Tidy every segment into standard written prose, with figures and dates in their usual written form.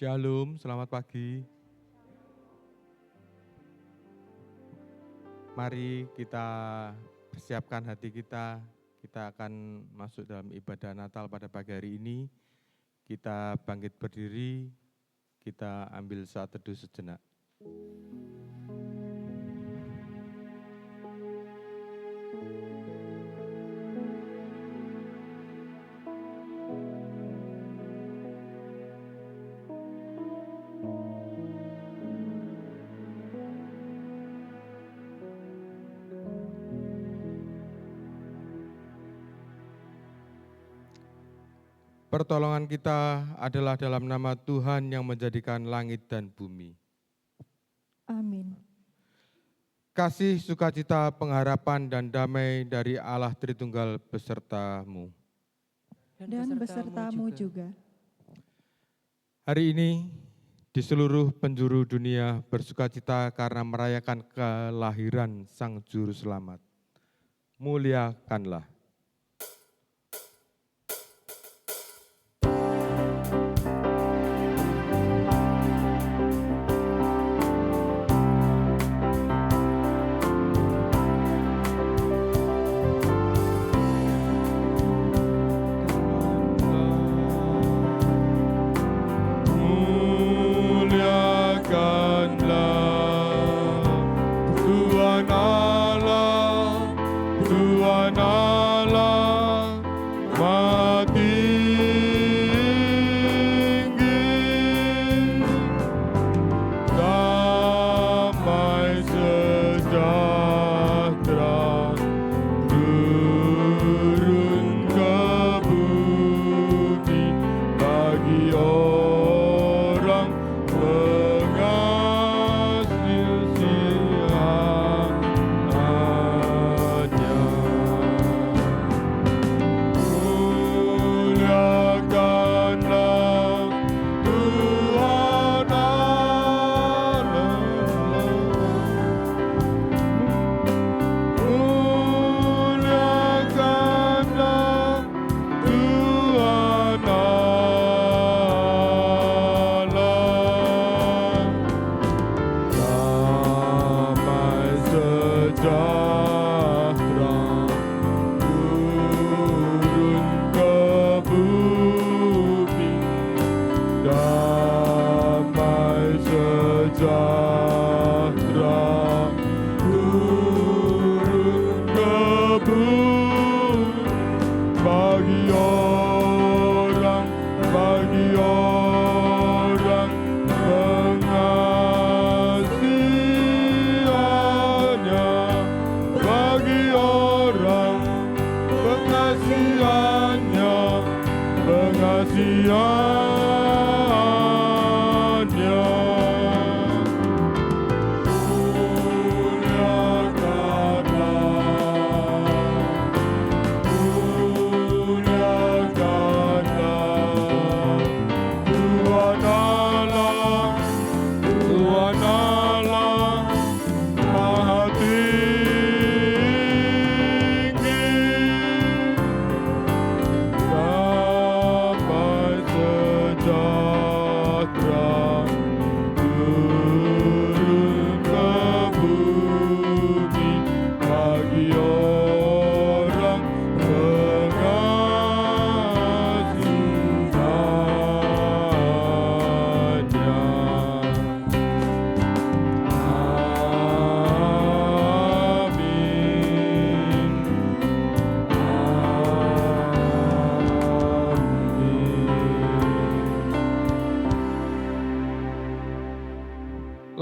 Shalom, selamat pagi. Mari kita persiapkan hati kita. Kita akan masuk dalam ibadah Natal pada pagi hari ini. Kita bangkit berdiri, kita ambil saat teduh sejenak. Pertolongan kita adalah dalam nama Tuhan yang menjadikan langit dan bumi. Amin. Kasih, sukacita, pengharapan, dan damai dari Allah Tritunggal besertamu. Dan besertamu juga. Hari ini di seluruh penjuru dunia bersukacita karena merayakan kelahiran Sang Juru Selamat. Muliakanlah.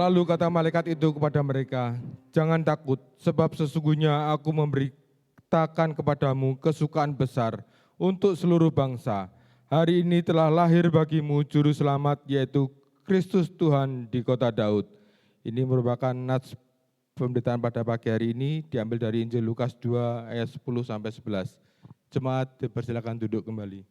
Lalu kata malaikat itu kepada mereka, "Jangan takut, sebab sesungguhnya aku memberitakan kepadamu kesukaan besar untuk seluruh bangsa. Hari ini telah lahir bagimu Juru Selamat, yaitu Kristus Tuhan di kota Daud." Ini merupakan nats pemberitaan pada pagi hari ini, diambil dari Injil Lukas 2 ayat 10-11. Jemaat dipersilakan duduk kembali.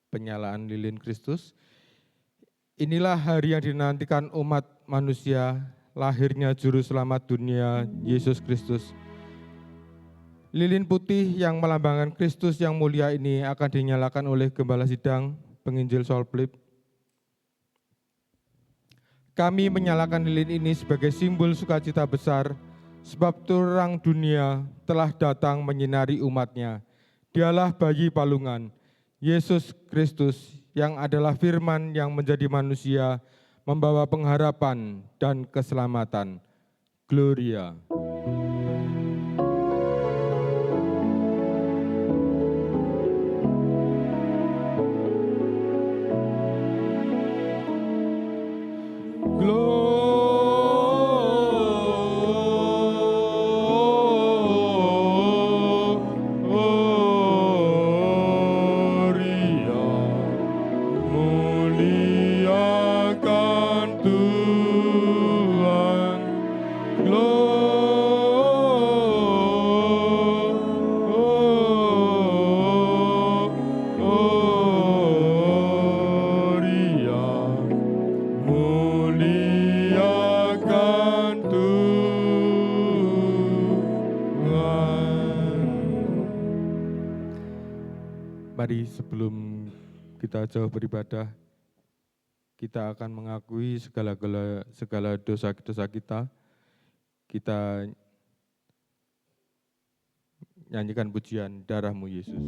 Penyalaan lilin Kristus. Inilah hari yang dinantikan umat manusia, lahirnya Juru Selamat dunia, Yesus Kristus. Lilin putih yang melambangkan Kristus yang mulia ini akan dinyalakan oleh Gembala Sidang, penginjil Solblip. Kami menyalakan lilin ini sebagai simbol sukacita besar, sebab terang dunia telah datang menyinari umatnya. Dialah bayi palungan, Yesus Kristus, yang adalah firman yang menjadi manusia, membawa pengharapan dan keselamatan. Gloria. Mari sebelum kita jauh beribadah, kita akan mengakui segala dosa-dosa kita. Kita nyanyikan pujian Darah-Mu Yesus.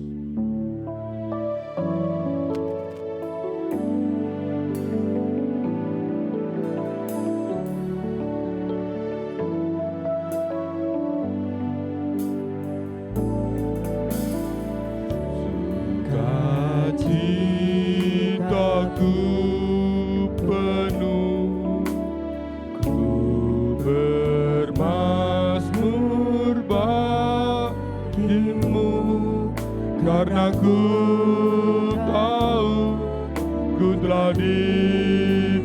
Karena ku tahu ku telah ditebus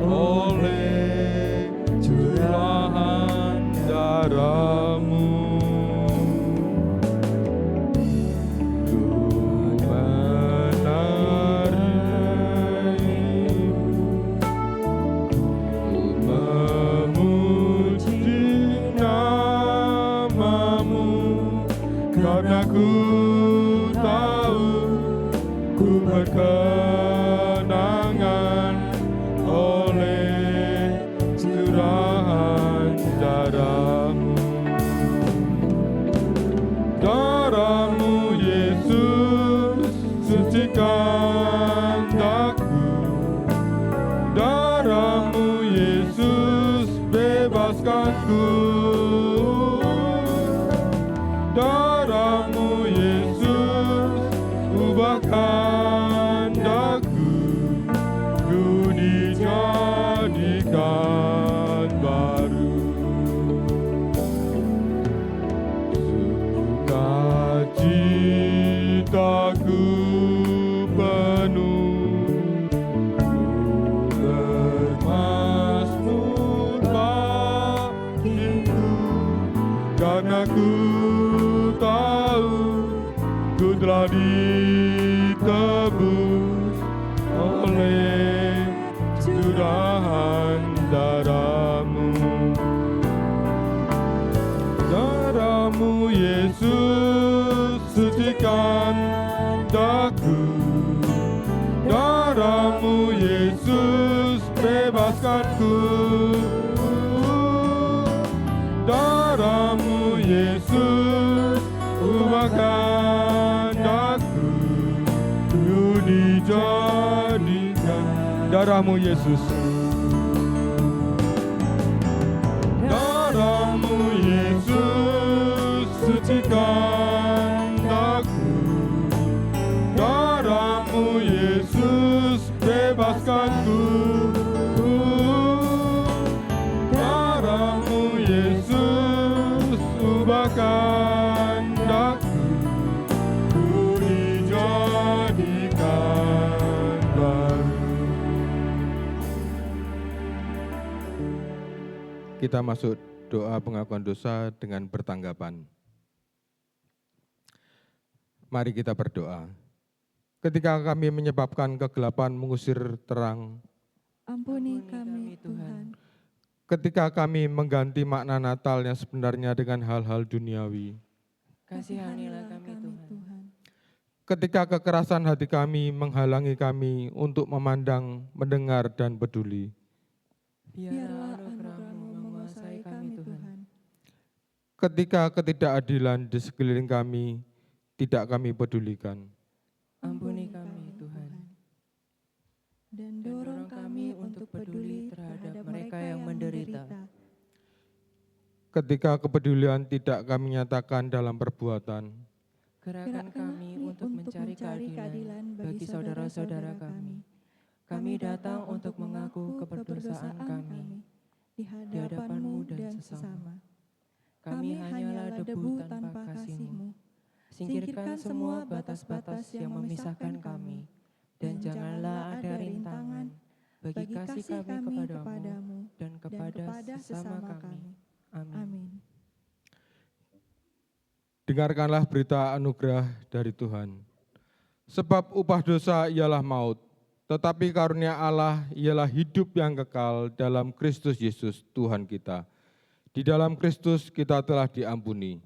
oleh curahan darah-Mu. Ku menarimu, ku memuji nama-Mu. Karena ku tahu ku berkenangan oleh curahan darah-Mu. Darah-Mu Yesus sucikan daku. Darah-Mu Yesus bebaskanku. Darah-Mu Yesus ubahkan daku, ku dijadikan baru. Sukacitaku penuh, ku bermazmur batinku, karena ku tahu ku telah ditebus oleh curahan darah-Mu. Darah-Mu Yesus sucikan daku. Darah-Mu Yesus bebaskanku. Darah-Mu Yesus ubahkan daku, ku dijadikan. Darah-Mu Yesus. Darah-Mu Yesus sucikan daku. Darah-Mu Yesus bebaskanku. Darah-Mu Yesus ubahkan daku, ku dijadikan baru. Kita masuk doa pengakuan dosa dengan bertanggapan. Mari kita berdoa. Ketika kami menyebabkan kegelapan mengusir terang, Ampuni kami, Tuhan. Ketika kami mengganti makna Natal yang sebenarnya dengan hal-hal duniawi, Kasihanilah kami, Tuhan. ketika kekerasan hati kami menghalangi kami untuk memandang, mendengar, dan peduli, Biarlah anugerah-Mu menguasai kami, Tuhan. ketika ketidakadilan di sekeliling kami tidak kami pedulikan, Ampuni kami, Tuhan. Dan dorong kami untuk peduli terhadap mereka yang menderita. ketika kepedulian tidak kami nyatakan dalam perbuatan, Gerakan kami untuk mencari keadilan bagi saudara-saudara kami. Kami datang untuk mengaku keperdosaan kami di hadapan-Mu dan sesama. Kami hanyalah debu tanpa kasih-Mu. Singkirkan semua batas-batas yang memisahkan kami, dan janganlah ada rintangan bagi kasih kami kepadamu dan kepada sesama kami. Amin. Amin. dengarkanlah berita anugerah dari Tuhan. Sebab upah dosa ialah maut, tetapi karunia Allah ialah hidup yang kekal dalam Kristus Yesus Tuhan kita. Di dalam Kristus kita telah diampuni.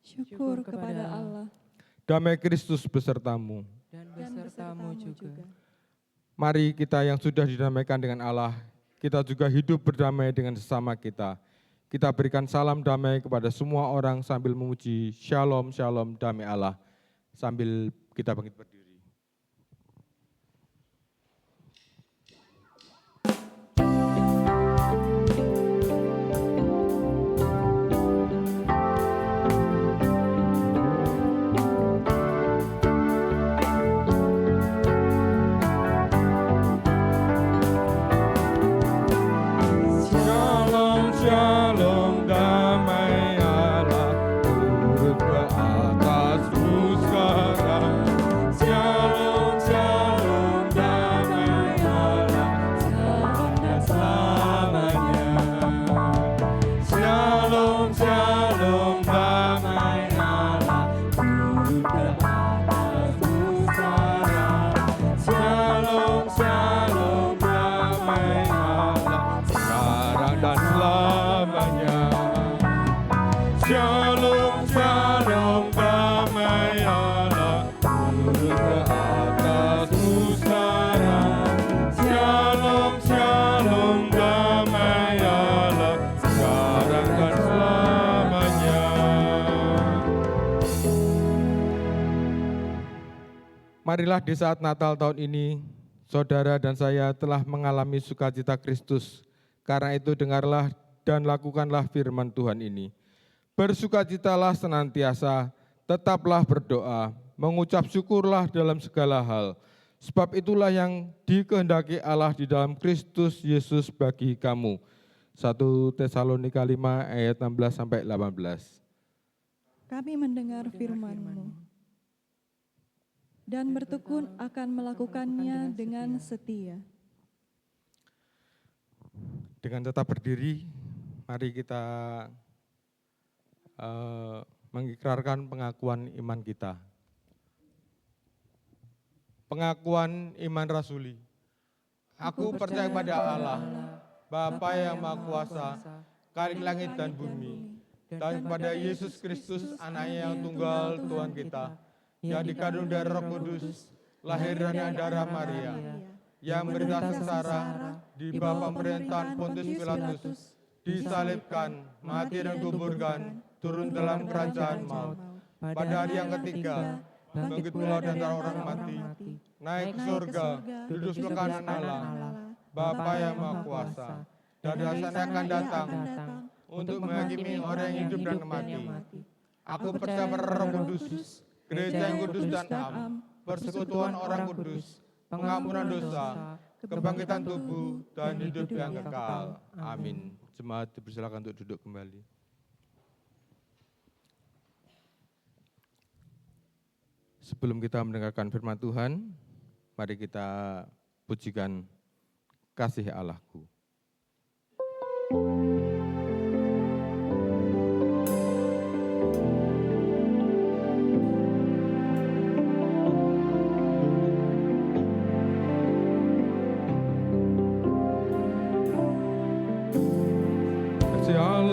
Syukur kepada Allah Damai Kristus besertamu. Dan dan besertamu juga. Mari kita yang sudah didamaikan dengan Allah, kita juga hidup berdamai dengan sesama kita. Kita berikan salam damai kepada semua orang sambil memuji Shalom, Shalom, damai Allah. Sambil kita bangkit berdiri. Shalom, shalom, damai Allah turun ke atasmu sekarang. Shalom, shalom, damai Allah sekarang dan selamanya. Shalom, shalom, damai Allah turun ke atasmu sekarang. Shalom, shalom, damai Allah sekarang dan selamanya. Shalom, shalom, damai Allah turun ke atasmu sekarang. Shalom, shalom, damai Allah sekarang dan selamanya. Marilah di saat Natal tahun ini, saudara dan saya telah mengalami sukacita Kristus. Karena itu dengarlah dan lakukanlah firman Tuhan ini. Bersukacitalah senantiasa, tetaplah berdoa, mengucap syukurlah dalam segala hal. Sebab itulah yang dikehendaki Allah di dalam Kristus Yesus bagi kamu. 1 Tesalonika 5 ayat 16-18. kami mendengar firman-Mu dan bertekun akan melakukannya dengan setia. Dengan tetap berdiri, mari kita mengikrarkan pengakuan iman kita. Pengakuan iman rasuli. Aku percaya pada Allah, Bapa yang Maha Kuasa, Khalik langit dan bumi, dan kepada Yesus Kristus, Anaknya yang tunggal Tuhan kita, yang dikandung dari Roh Kudus, lahir dari darah Maria, yang menderita sengsara di bawah pemerintahan Pontius Pilatus, disalibkan, mati dan kuburkan, turun dalam kerajaan maut. Pada hari yang ketiga, bangkit pula dari antara orang mati, naik ke surga, duduk sebelah kanan Allah, Bapa yang Maha Kuasa, dan dari sana akan datang untuk menghakimi orang yang hidup dan mati. Aku percaya pada Roh Kudus, gereja yang kudus dan am, persekutuan orang kudus, pengampunan dosa, kebangkitan tubuh, dan hidup yang kekal. Amin. Jemaat dipersilakan untuk duduk kembali. Sebelum kita mendengarkan firman Tuhan, mari kita pujikan kasih Allahku.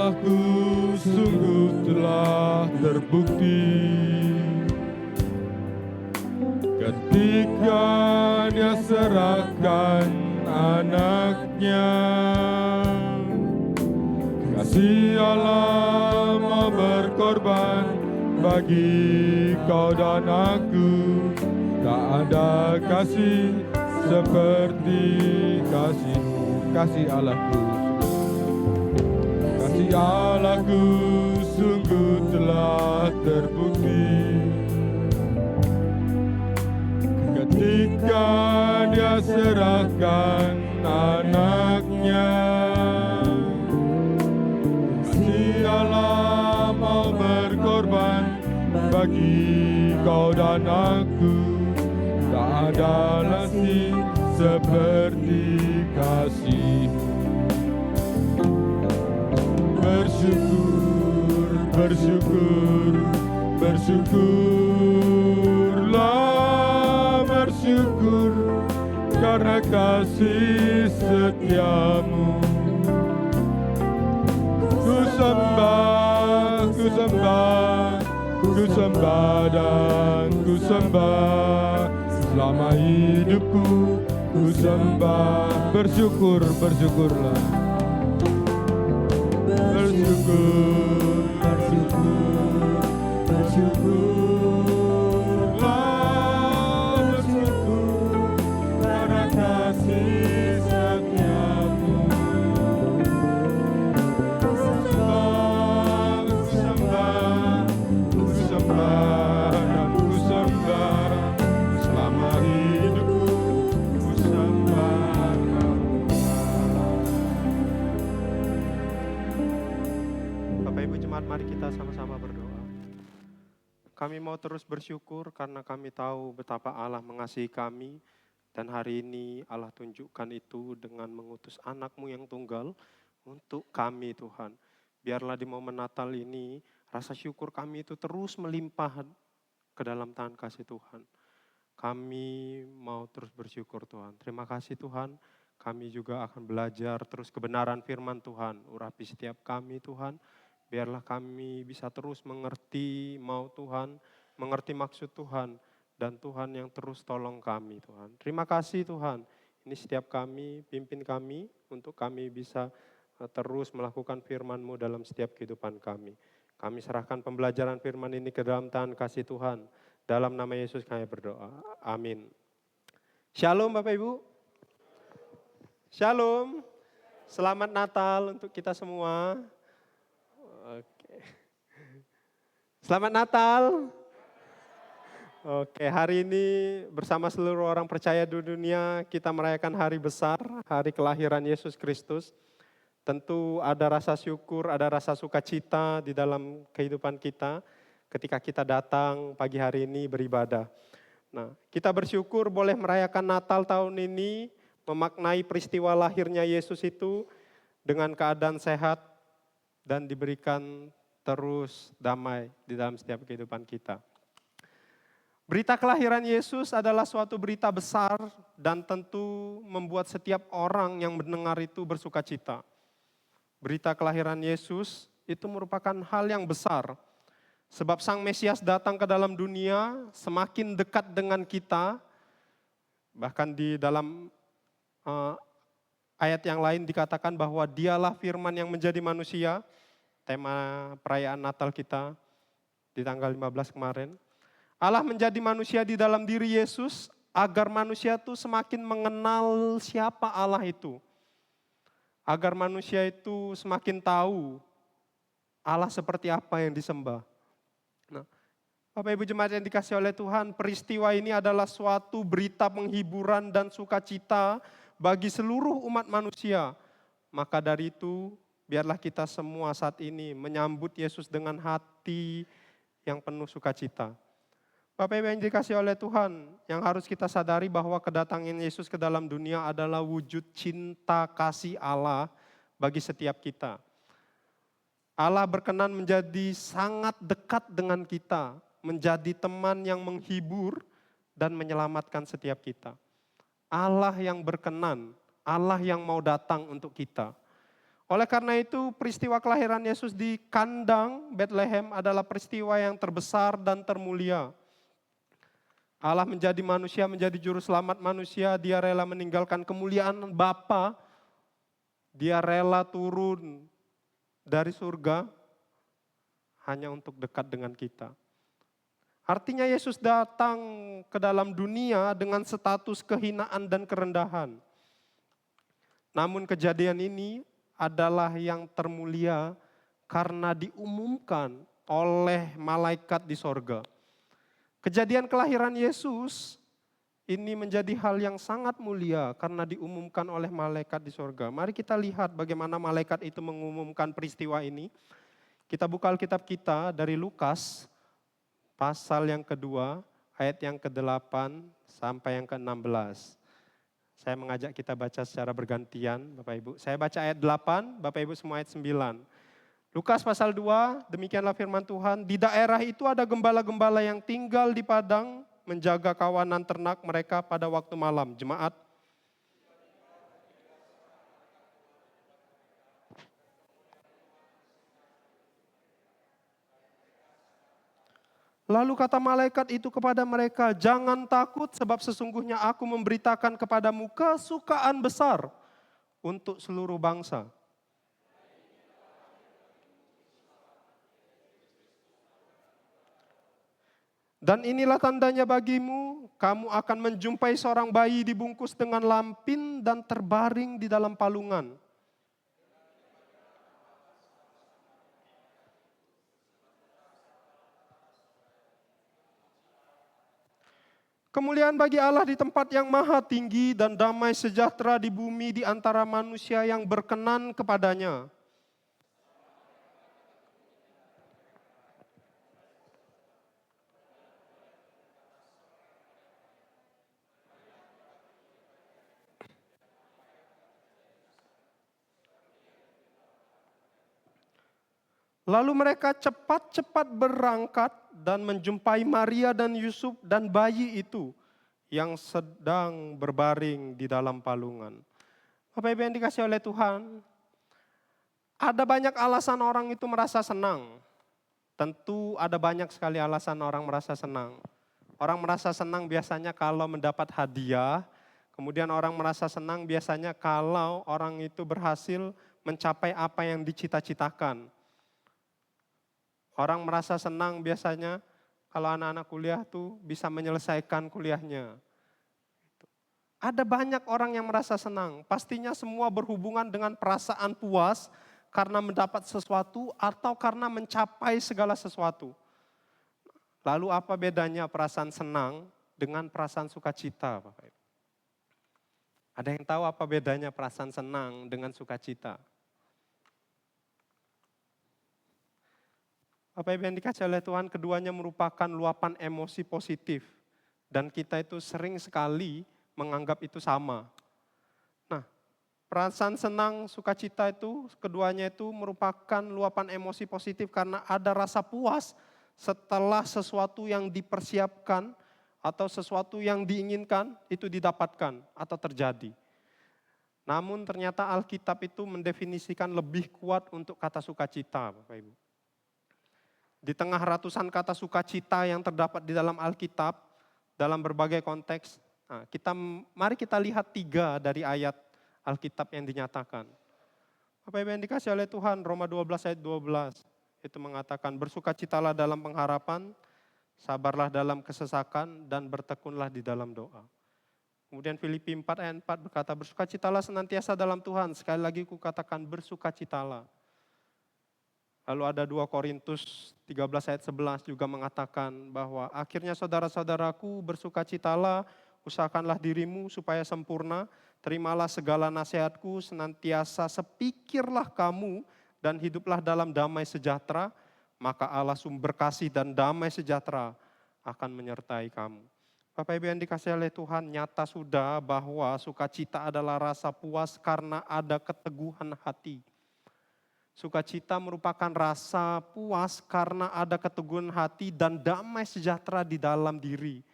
Allahku sungguh telah terbukti ketika Dia serahkan anaknya. Kasih Allah mau berkorban bagi kau dan aku. Tak ada kasih seperti kasih-Mu, kasih Allahku. Kasih Allahku sungguh telah terbukti ketika Dia serahkan anaknya. Kasih Allah mau berkorban bagi kau dan aku. Tak ada lagi seperti kasih-Mu. Bersyukur, bersyukur, bersyukurlah, bersyukur karena kasih setia-Mu. Ku sembah, ku sembah, ku sembah dan ku sembah selama hidupku. Ku sembah, bersyukur, bersyukurlah. Bersyukur, bersyukur, bersyukurlah, bersyukur karena kasih setia-Mu. Ku sembah, ku sembah, ku sembah dan ku sembah selama hidupku. Ku sembah. Bapak Ibu Jemaat, mari kita sama-sama berdoa. Kami mau terus bersyukur karena kami tahu betapa Allah mengasihi kami. Dan hari ini Allah tunjukkan itu dengan mengutus anak-Mu yang tunggal untuk kami Tuhan. Biarlah di momen Natal ini rasa syukur kami itu terus melimpah ke dalam tangan kasih Tuhan. Kami mau terus bersyukur Tuhan. Terima kasih Tuhan. Kami juga akan belajar terus kebenaran firman Tuhan. Urapi setiap kami Tuhan. Biarlah kami bisa terus mengerti mau Tuhan, mengerti maksud Tuhan, dan Tuhan yang terus tolong kami Tuhan. Terima kasih Tuhan, ini setiap kami, pimpin kami, untuk kami bisa terus melakukan firman-Mu dalam setiap kehidupan kami. Kami serahkan pembelajaran firman ini ke dalam tangan kasih Tuhan. Dalam nama Yesus kami berdoa, amin. Shalom Bapak Ibu. Shalom, selamat Natal untuk kita semua. Oke. Selamat Natal. Oke, hari ini bersama seluruh orang percaya di dunia kita merayakan hari besar, hari kelahiran Yesus Kristus. Tentu ada rasa syukur, ada rasa sukacita di dalam kehidupan kita ketika kita datang pagi hari ini beribadah. Nah, kita bersyukur boleh merayakan Natal tahun ini, memaknai peristiwa lahirnya Yesus itu dengan keadaan sehat dan diberikan terus damai di dalam setiap kehidupan kita. Berita kelahiran Yesus adalah suatu berita besar dan tentu membuat setiap orang yang mendengar itu bersuka cita. Berita kelahiran Yesus itu merupakan hal yang besar. Sebab Sang Mesias datang ke dalam dunia semakin dekat dengan kita. Bahkan di dalam ayat yang lain dikatakan bahwa Dialah firman yang menjadi manusia. Tema perayaan Natal kita di tanggal 15 kemarin. Allah menjadi manusia di dalam diri Yesus agar manusia itu semakin mengenal siapa Allah itu. Agar manusia itu semakin tahu Allah seperti apa yang disembah. Nah, Bapak Ibu Jemaat yang dikasihi oleh Tuhan, peristiwa ini adalah suatu berita penghiburan dan sukacita bagi seluruh umat manusia. Maka dari itu, biarlah kita semua saat ini menyambut Yesus dengan hati yang penuh sukacita. Bapak Ibu yang dikasihi oleh Tuhan, yang harus kita sadari bahwa kedatangan Yesus ke dalam dunia adalah wujud cinta kasih Allah bagi setiap kita. Allah berkenan menjadi sangat dekat dengan kita, menjadi teman yang menghibur dan menyelamatkan setiap kita. Allah yang berkenan, Allah yang mau datang untuk kita. Oleh karena itu peristiwa kelahiran Yesus di kandang Bethlehem adalah peristiwa yang terbesar dan termulia. Allah menjadi manusia, menjadi juru selamat manusia, dia rela meninggalkan kemuliaan Bapa, dia rela turun dari surga hanya untuk dekat dengan kita. Artinya Yesus datang ke dalam dunia dengan status kehinaan dan kerendahan. Namun kejadian ini adalah yang termulia karena diumumkan oleh malaikat di sorga. Kejadian kelahiran Yesus ini menjadi hal yang sangat mulia karena diumumkan oleh malaikat di sorga. Mari kita lihat bagaimana malaikat itu mengumumkan peristiwa ini. Kita buka Alkitab kita dari Lukas, pasal yang kedua, ayat yang ke-8 sampai yang ke-16. Saya mengajak kita baca secara bergantian, Bapak Ibu. Saya baca ayat 8, Bapak Ibu semua ayat 9. Lukas pasal 2, demikianlah firman Tuhan. Di daerah itu ada gembala-gembala yang tinggal di padang, menjaga kawanan ternak mereka pada waktu malam. Jemaat. Lalu kata malaikat itu kepada mereka, jangan takut sebab sesungguhnya aku memberitakan kepadamu kesukaan besar untuk seluruh bangsa. Dan inilah tandanya bagimu, kamu akan menjumpai seorang bayi dibungkus dengan lampin dan terbaring di dalam palungan. Kemuliaan bagi Allah di tempat yang maha tinggi dan damai sejahtera di bumi di antara manusia yang berkenan kepadanya. Lalu mereka cepat-cepat berangkat dan menjumpai Maria dan Yusuf dan bayi itu yang sedang berbaring di dalam palungan. Bapak Ibu yang dikasihi oleh Tuhan, ada banyak alasan orang itu merasa senang. Tentu ada banyak sekali alasan orang merasa senang. Orang merasa senang biasanya kalau mendapat hadiah, kemudian orang merasa senang biasanya kalau orang itu berhasil mencapai apa yang dicita-citakan. Orang merasa senang biasanya kalau anak-anak kuliah tuh bisa menyelesaikan kuliahnya. Ada banyak orang yang merasa senang. Pastinya semua berhubungan dengan perasaan puas karena mendapat sesuatu atau karena mencapai segala sesuatu. Lalu apa bedanya perasaan senang dengan perasaan sukacita, Bapak Ibu? Ada yang tahu apa bedanya perasaan senang dengan sukacita? Bapak Ibu yang dikasihi oleh Tuhan, keduanya merupakan luapan emosi positif. Dan kita itu sering sekali menganggap itu sama. Nah, perasaan senang, sukacita itu, keduanya itu merupakan luapan emosi positif karena ada rasa puas setelah sesuatu yang dipersiapkan atau sesuatu yang diinginkan itu didapatkan atau terjadi. Namun ternyata Alkitab itu mendefinisikan lebih kuat untuk kata sukacita, Bapak Ibu. Di tengah ratusan kata sukacita yang terdapat di dalam Alkitab, dalam berbagai konteks, mari kita lihat 3 dari ayat Alkitab yang dinyatakan. Bapak Ibu yang dikasihi oleh Tuhan, Roma 12 ayat 12, itu mengatakan, bersukacitalah dalam pengharapan, sabarlah dalam kesesakan, dan bertekunlah di dalam doa. Kemudian Filipi 4 ayat 4 berkata, bersukacitalah senantiasa dalam Tuhan, sekali lagi kukatakan bersukacitalah. Lalu ada 2 Korintus 13 ayat 11 juga mengatakan bahwa akhirnya saudara-saudaraku bersukacitalah, usahakanlah dirimu supaya sempurna, terimalah segala nasihatku, senantiasa sepikirlah kamu dan hiduplah dalam damai sejahtera, maka Allah sumber kasih dan damai sejahtera akan menyertai kamu. Bapak Ibu yang dikasihi oleh Tuhan, nyata sudah bahwa sukacita adalah rasa puas karena ada keteguhan hati. Sukacita merupakan rasa puas karena ada keteguhan hati dan damai sejahtera di dalam diri.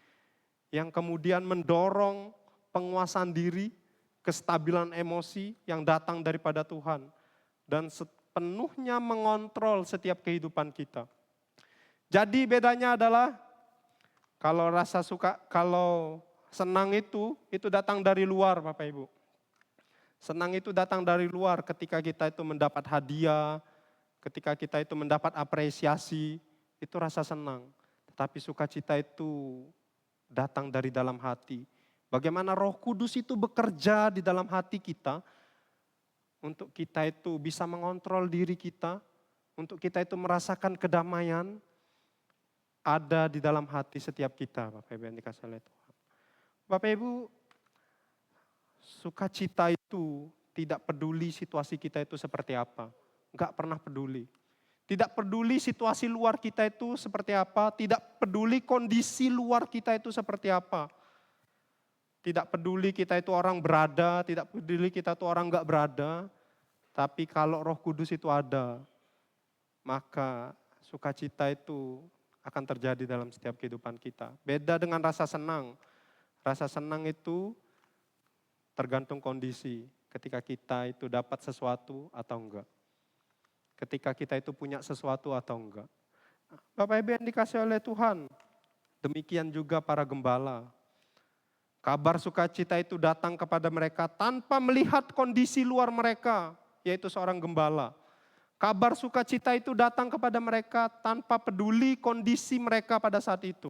Yang kemudian mendorong penguasaan diri, kestabilan emosi yang datang daripada Tuhan. dan sepenuhnya mengontrol setiap kehidupan kita. Jadi bedanya adalah kalau senang itu datang dari luar Bapak Ibu. Senang itu datang dari luar ketika kita itu mendapat hadiah, ketika kita itu mendapat apresiasi, itu rasa senang. Tetapi sukacita itu datang dari dalam hati. Bagaimana Roh Kudus itu bekerja di dalam hati kita, untuk kita itu bisa mengontrol diri kita, untuk kita itu merasakan kedamaian, ada di dalam hati setiap kita, Bapak Ibu yang dikasihi oleh Tuhan. Bapak Ibu, sukacita itu tidak peduli situasi kita itu seperti apa. Enggak pernah peduli. Tidak peduli situasi luar kita itu seperti apa, tidak peduli kondisi luar kita itu seperti apa. Tidak peduli kita itu orang berada, tidak peduli kita itu orang enggak berada. Tapi kalau Roh Kudus itu ada, maka sukacita itu akan terjadi dalam setiap kehidupan kita. Beda dengan rasa senang. Rasa senang itu tergantung kondisi. Ketika kita itu dapat sesuatu atau enggak. Ketika kita itu punya sesuatu atau enggak. Bapak Ibu yang dikasihi oleh Tuhan, demikian juga para gembala. Kabar sukacita itu datang kepada mereka tanpa melihat kondisi luar mereka, yaitu seorang gembala. Kabar sukacita itu datang kepada mereka tanpa peduli kondisi mereka pada saat itu.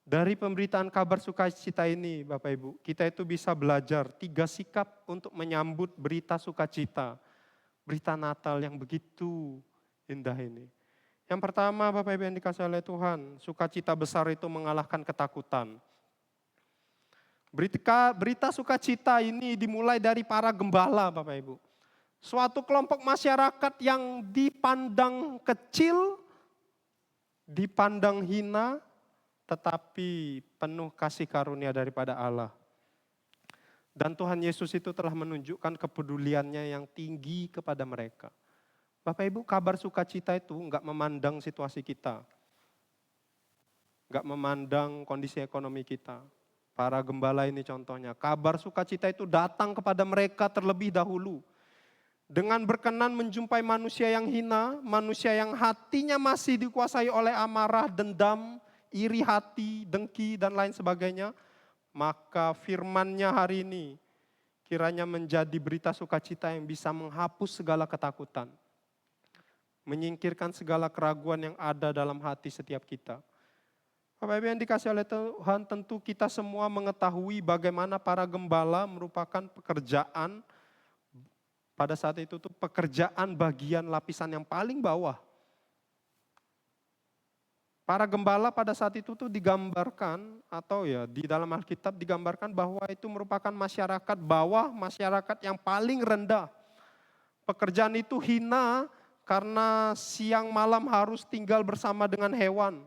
Dari pemberitaan kabar sukacita ini Bapak Ibu, kita itu bisa belajar 3 sikap untuk menyambut berita sukacita. Berita Natal yang begitu indah ini. Yang pertama Bapak Ibu yang dikasihi oleh Tuhan, sukacita besar itu mengalahkan ketakutan. Berita sukacita ini dimulai dari para gembala Bapak Ibu. Suatu kelompok masyarakat yang dipandang kecil, dipandang hina, tetapi penuh kasih karunia daripada Allah. Dan Tuhan Yesus itu telah menunjukkan kepeduliannya yang tinggi kepada mereka. Bapak Ibu, kabar sukacita itu enggak memandang situasi kita. Enggak memandang kondisi ekonomi kita. Para gembala ini contohnya. Kabar sukacita itu datang kepada mereka terlebih dahulu. Dengan berkenan menjumpai manusia yang hina, manusia yang hatinya masih dikuasai oleh amarah, dendam, iri hati, dengki, dan lain sebagainya. Maka firman-Nya hari ini kiranya menjadi berita sukacita yang bisa menghapus segala ketakutan. Menyingkirkan segala keraguan yang ada dalam hati setiap kita. Bapak Ibu yang dikasihi oleh Tuhan, tentu kita semua mengetahui bagaimana para gembala merupakan pekerjaan pada saat itu tuh pekerjaan bagian lapisan yang paling bawah. Para gembala pada saat itu tuh digambarkan atau ya di dalam Alkitab digambarkan bahwa itu merupakan masyarakat bawah, masyarakat yang paling rendah. Pekerjaan itu hina karena siang malam harus tinggal bersama dengan hewan.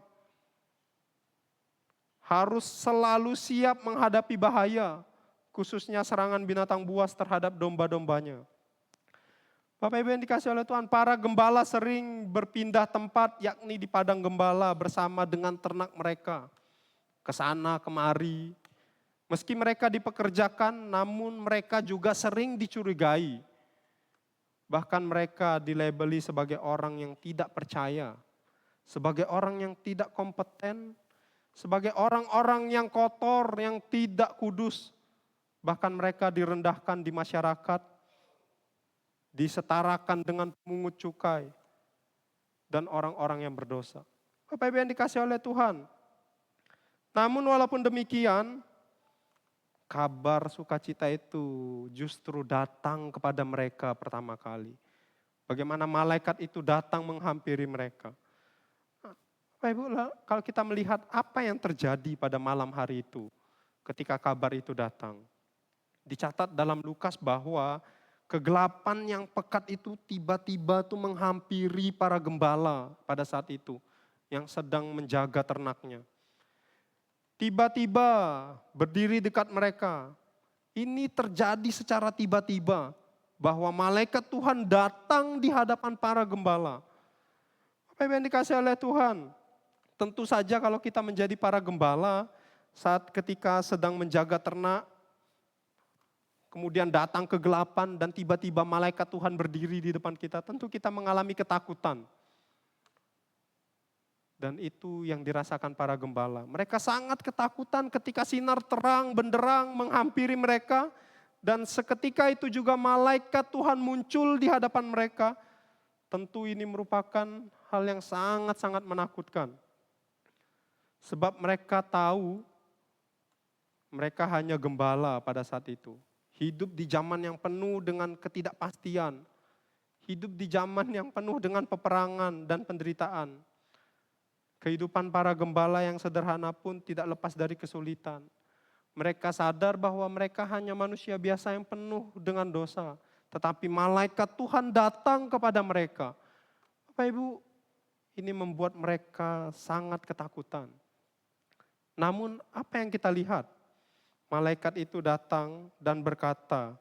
Harus selalu siap menghadapi bahaya, khususnya serangan binatang buas terhadap domba-dombanya. Bapak Ibu yang dikasihi oleh Tuhan, para gembala sering berpindah tempat, yakni di padang gembala bersama dengan ternak mereka. Ke sana kemari. Meski mereka dipekerjakan, namun mereka juga sering dicurigai. Bahkan mereka dilabeli sebagai orang yang tidak percaya. Sebagai orang yang tidak kompeten. Sebagai orang-orang yang kotor, yang tidak kudus. Bahkan mereka direndahkan di masyarakat. Disetarakan dengan pemungut cukai dan orang-orang yang berdosa. Bapak Ibu yang dikasihi oleh Tuhan. Namun walaupun demikian, kabar sukacita itu justru datang kepada mereka pertama kali. Bagaimana malaikat itu datang menghampiri mereka. Bapak Ibu, kalau kita melihat apa yang terjadi pada malam hari itu ketika kabar itu datang. Dicatat dalam Lukas bahwa kegelapan yang pekat itu tiba-tiba tuh menghampiri para gembala pada saat itu yang sedang menjaga ternaknya. Tiba-tiba berdiri dekat mereka. Ini terjadi secara tiba-tiba bahwa malaikat Tuhan datang di hadapan para gembala. Apa yang dikasihi oleh Tuhan? Tentu saja kalau kita menjadi para gembala saat ketika sedang menjaga ternak, kemudian datang kegelapan dan tiba-tiba malaikat Tuhan berdiri di depan kita, tentu kita mengalami ketakutan. Dan itu yang dirasakan para gembala. Mereka sangat ketakutan ketika sinar terang benderang menghampiri mereka. Dan seketika itu juga malaikat Tuhan muncul di hadapan mereka. Tentu ini merupakan hal yang sangat-sangat menakutkan. Sebab mereka tahu mereka hanya gembala pada saat itu. Hidup di zaman yang penuh dengan ketidakpastian. Hidup di zaman yang penuh dengan peperangan dan penderitaan. Kehidupan para gembala yang sederhana pun tidak lepas dari kesulitan. Mereka sadar bahwa mereka hanya manusia biasa yang penuh dengan dosa. Tetapi malaikat Tuhan datang kepada mereka. Bapak Ibu, ini membuat mereka sangat ketakutan. Namun apa yang kita lihat? Malaikat itu datang dan berkata,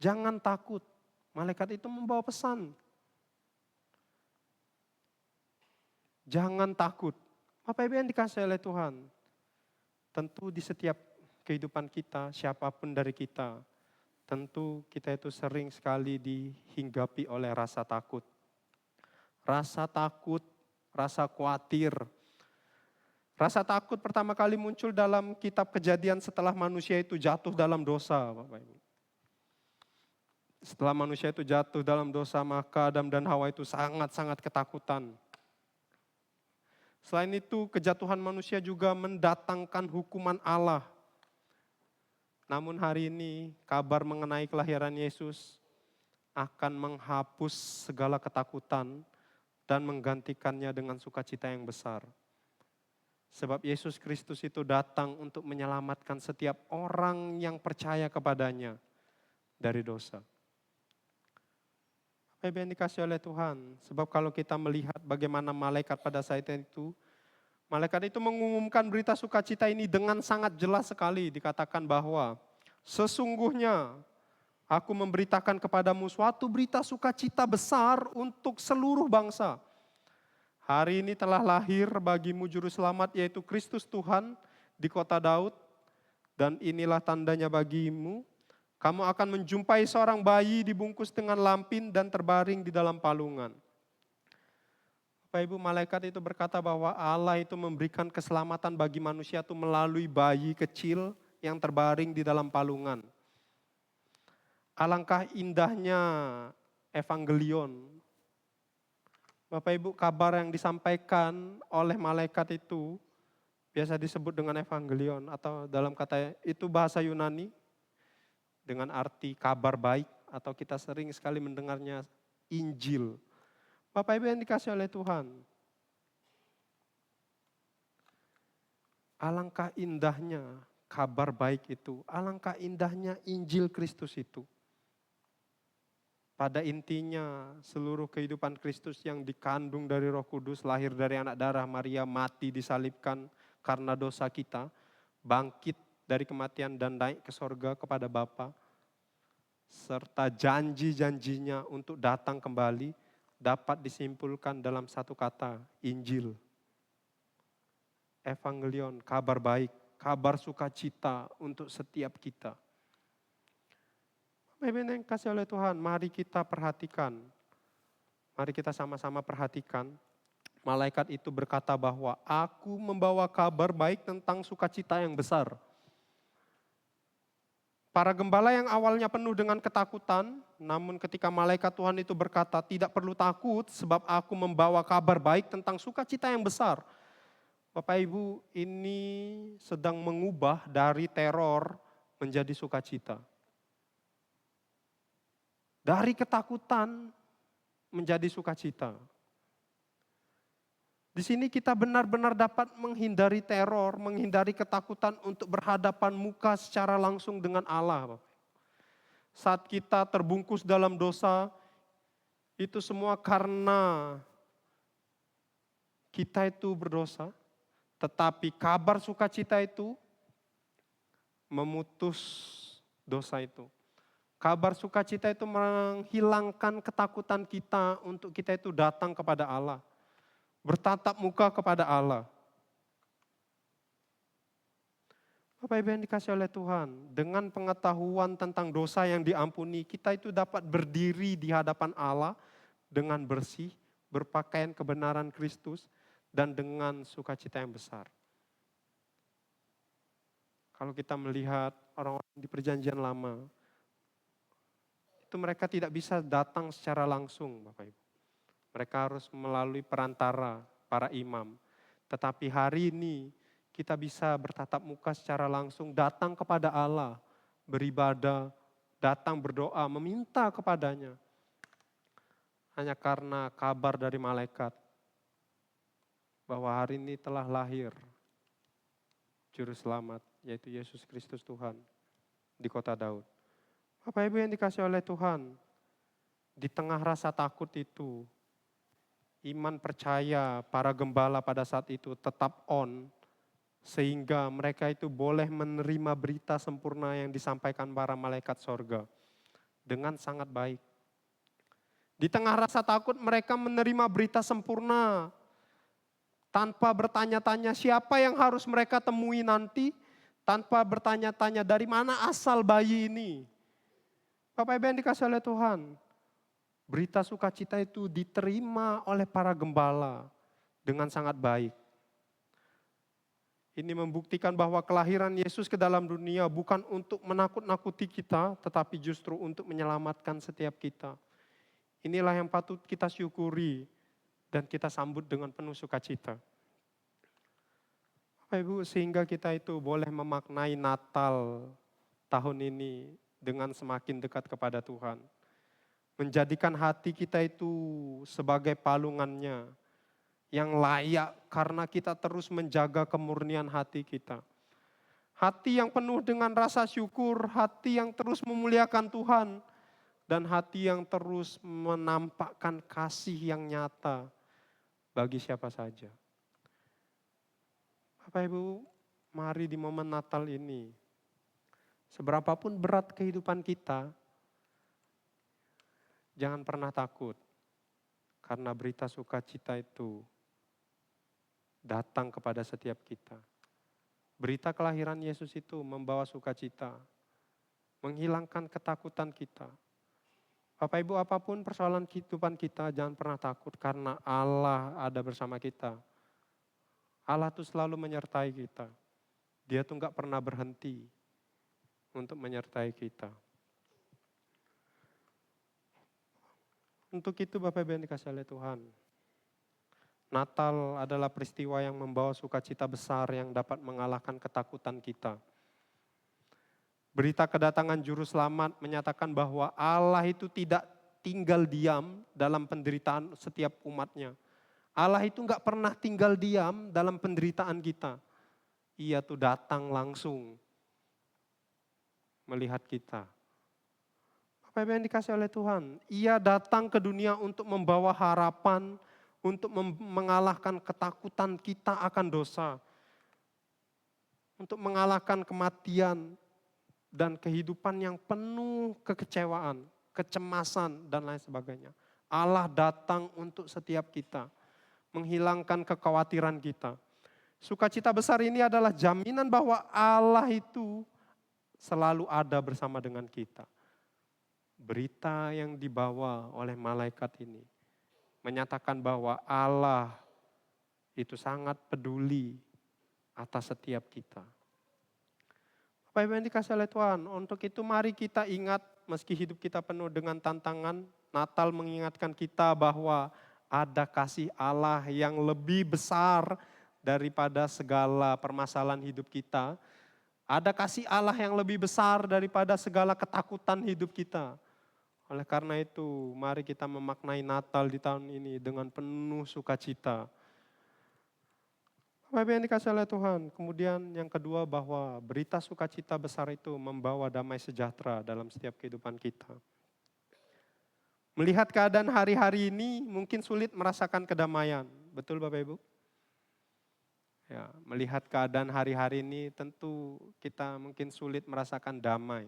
jangan takut. Malaikat itu membawa pesan. Jangan takut. Bapak Ibu yang dikasihi oleh Tuhan. Tentu di setiap kehidupan kita, siapapun dari kita, tentu kita itu sering sekali dihinggapi oleh rasa takut. Rasa takut, rasa khawatir. Rasa takut pertama kali muncul dalam kitab Kejadian setelah manusia itu jatuh dalam dosa, Bapak Ibu. Setelah manusia itu jatuh dalam dosa, maka Adam dan Hawa itu sangat-sangat ketakutan. Selain itu, kejatuhan manusia juga mendatangkan hukuman Allah. Namun hari ini, kabar mengenai kelahiran Yesus akan menghapus segala ketakutan dan menggantikannya dengan sukacita yang besar. Sebab Yesus Kristus itu datang untuk menyelamatkan setiap orang yang percaya kepadanya dari dosa. Bapak Ibu yang dikasihi oleh Tuhan, sebab kalau kita melihat bagaimana malaikat pada saat itu, malaikat itu mengumumkan berita sukacita ini dengan sangat jelas sekali. Dikatakan bahwa sesungguhnya aku memberitakan kepadamu suatu berita sukacita besar untuk seluruh bangsa. Hari ini telah lahir bagimu juru selamat yaitu Kristus Tuhan di kota Daud. Dan inilah tandanya bagimu, kamu akan menjumpai seorang bayi dibungkus dengan lampin dan terbaring di dalam palungan. Bapak Ibu, malaikat itu berkata bahwa Allah itu memberikan keselamatan bagi manusia itu melalui bayi kecil yang terbaring di dalam palungan. Alangkah indahnya evangelion. Bapak Ibu, kabar yang disampaikan oleh malaikat itu biasa disebut dengan evangelion atau dalam kata itu bahasa Yunani dengan arti kabar baik atau kita sering sekali mendengarnya Injil. Bapak Ibu yang dikasihi oleh Tuhan. Alangkah indahnya kabar baik itu, alangkah indahnya Injil Kristus itu. Pada intinya seluruh kehidupan Kristus yang dikandung dari Roh Kudus, lahir dari anak darah Maria, mati disalibkan karena dosa kita, bangkit dari kematian dan naik ke sorga kepada Bapa, serta janji-janjinya untuk datang kembali dapat disimpulkan dalam satu kata, Injil. Evangelion, kabar baik, kabar sukacita untuk setiap kita. Bapak Ibu yang kasih oleh Tuhan, mari kita perhatikan. Mari kita sama-sama perhatikan. Malaikat itu berkata bahwa aku membawa kabar baik tentang sukacita yang besar. Para gembala yang awalnya penuh dengan ketakutan, namun ketika malaikat Tuhan itu berkata, tidak perlu takut sebab aku membawa kabar baik tentang sukacita yang besar. Bapak Ibu, ini sedang mengubah dari teror menjadi sukacita. Dari ketakutan menjadi sukacita. Di sini kita benar-benar dapat menghindari teror, menghindari ketakutan untuk berhadapan muka secara langsung dengan Allah. Saat kita terbungkus dalam dosa, itu semua karena kita itu berdosa, tetapi kabar sukacita itu memutus dosa itu. Kabar sukacita itu menghilangkan ketakutan kita untuk kita itu datang kepada Allah. Bertatap muka kepada Allah. Bapak Ibu yang dikasih oleh Tuhan, dengan pengetahuan tentang dosa yang diampuni, kita itu dapat berdiri di hadapan Allah dengan bersih, berpakaian kebenaran Kristus, dan dengan sukacita yang besar. Kalau kita melihat orang-orang di perjanjian lama, itu mereka tidak bisa datang secara langsung, Bapak Ibu. Mereka harus melalui perantara para imam. Tetapi hari ini kita bisa bertatap muka secara langsung, datang kepada Allah, beribadah, datang berdoa, meminta kepadanya. Hanya karena kabar dari malaikat bahwa hari ini telah lahir Juru Selamat, yaitu Yesus Kristus Tuhan di kota Daud. Bapak Ibu yang dikasih oleh Tuhan, di tengah rasa takut itu, iman percaya para gembala pada saat itu tetap on, sehingga mereka itu boleh menerima berita sempurna yang disampaikan para malaikat sorga dengan sangat baik. Di tengah rasa takut mereka menerima berita sempurna, tanpa bertanya-tanya siapa yang harus mereka temui nanti, tanpa bertanya-tanya dari mana asal bayi ini. Bapak Ibu yang dikasih oleh Tuhan, berita sukacita itu diterima oleh para gembala dengan sangat baik. Ini membuktikan bahwa kelahiran Yesus ke dalam dunia bukan untuk menakut-nakuti kita, tetapi justru untuk menyelamatkan setiap kita. Inilah yang patut kita syukuri dan kita sambut dengan penuh sukacita. Bapak Ibu, sehingga kita itu boleh memaknai Natal tahun ini dengan semakin dekat kepada Tuhan. Menjadikan hati kita itu sebagai palungannya yang layak karena kita terus menjaga kemurnian hati kita. Hati yang penuh dengan rasa syukur, hati yang terus memuliakan Tuhan, dan hati yang terus menampakkan kasih yang nyata bagi siapa saja. Bapak Ibu, mari di momen Natal ini, seberapapun berat kehidupan kita, jangan pernah takut, karena berita sukacita itu datang kepada setiap kita. Berita kelahiran Yesus itu membawa sukacita, menghilangkan ketakutan kita. Bapak Ibu, apapun persoalan kehidupan kita, jangan pernah takut karena Allah ada bersama kita. Allah tuh selalu menyertai kita. Dia tuh gak pernah berhenti untuk menyertai kita. Untuk itu Bapak Ibu yang dikasih oleh Tuhan, Natal adalah peristiwa yang membawa sukacita besar yang dapat mengalahkan ketakutan kita. Berita kedatangan Juru Selamat menyatakan bahwa Allah itu tidak tinggal diam dalam penderitaan setiap umatnya. Allah itu gak pernah tinggal diam dalam penderitaan kita. Ia tuh datang langsung melihat kita. Bapak Ibu yang dikasih oleh Tuhan, Ia datang ke dunia untuk membawa harapan, untuk mengalahkan ketakutan kita akan dosa, untuk mengalahkan kematian dan kehidupan yang penuh kekecewaan, kecemasan, dan lain sebagainya. Allah datang untuk setiap kita, menghilangkan kekhawatiran kita. Sukacita besar ini adalah jaminan bahwa Allah itu selalu ada bersama dengan kita. Berita yang dibawa oleh malaikat ini menyatakan bahwa Allah itu sangat peduli atas setiap kita. Bapak Ibu yang dikasih oleh Tuhan, untuk itu mari kita ingat meski hidup kita penuh dengan tantangan, Natal mengingatkan kita bahwa ada kasih Allah yang lebih besar daripada segala permasalahan hidup kita. Ada kasih Allah yang lebih besar daripada segala ketakutan hidup kita. Oleh karena itu, mari kita memaknai Natal di tahun ini dengan penuh sukacita. Bapak Ibu yang dikasih oleh Tuhan, kemudian yang kedua bahwa berita sukacita besar itu membawa damai sejahtera dalam setiap kehidupan kita. Melihat keadaan hari-hari ini mungkin sulit merasakan kedamaian, betul Bapak Ibu? Ya, melihat keadaan hari-hari ini tentu kita mungkin sulit merasakan damai.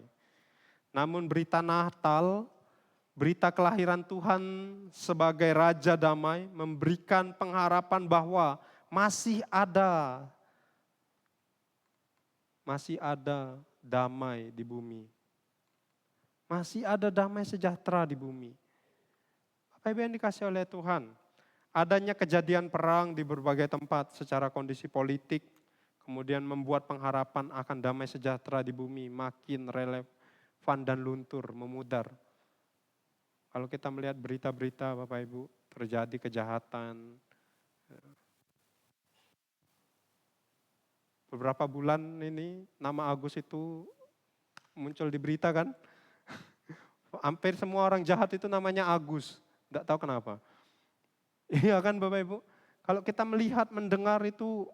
Namun berita Natal, berita kelahiran Tuhan sebagai Raja Damai memberikan pengharapan bahwa masih ada masih ada damai di bumi. Masih ada damai sejahtera di bumi. Bapak Ibu yang dikasihi oleh Tuhan, adanya kejadian perang di berbagai tempat secara kondisi politik, kemudian membuat pengharapan akan damai sejahtera di bumi makin relevan dan luntur, memudar. Kalau kita melihat berita-berita Bapak Ibu, terjadi kejahatan. Beberapa bulan ini nama Agus itu muncul di berita kan. Hampir semua orang jahat itu namanya Agus. Enggak tahu kenapa. Iya kan Bapak Ibu. Kalau kita melihat, mendengar itu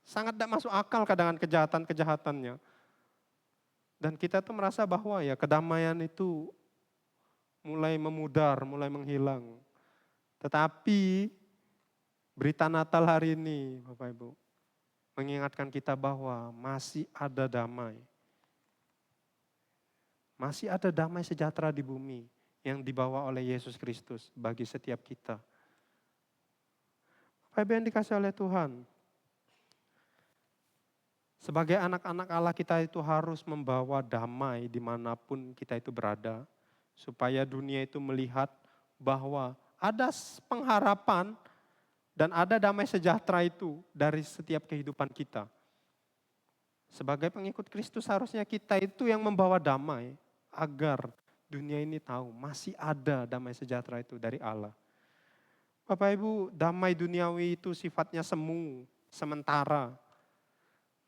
sangat tidak masuk akal kadang kejahatan-kejahatannya. Dan kita tuh merasa bahwa ya kedamaian itu mulai memudar, mulai menghilang. Tetapi berita Natal hari ini Bapak Ibu mengingatkan kita bahwa masih ada damai. Masih ada damai sejahtera di bumi yang dibawa oleh Yesus Kristus bagi setiap kita. Bapak Ibu yang dikasihi oleh Tuhan, sebagai anak-anak Allah kita itu harus membawa damai dimanapun kita itu berada, supaya dunia itu melihat bahwa ada pengharapan dan ada damai sejahtera itu dari setiap kehidupan kita. Sebagai pengikut Kristus harusnya kita itu yang membawa damai agar dunia ini tahu masih ada damai sejahtera itu dari Allah. Bapak Ibu, damai duniawi itu sifatnya semu, sementara.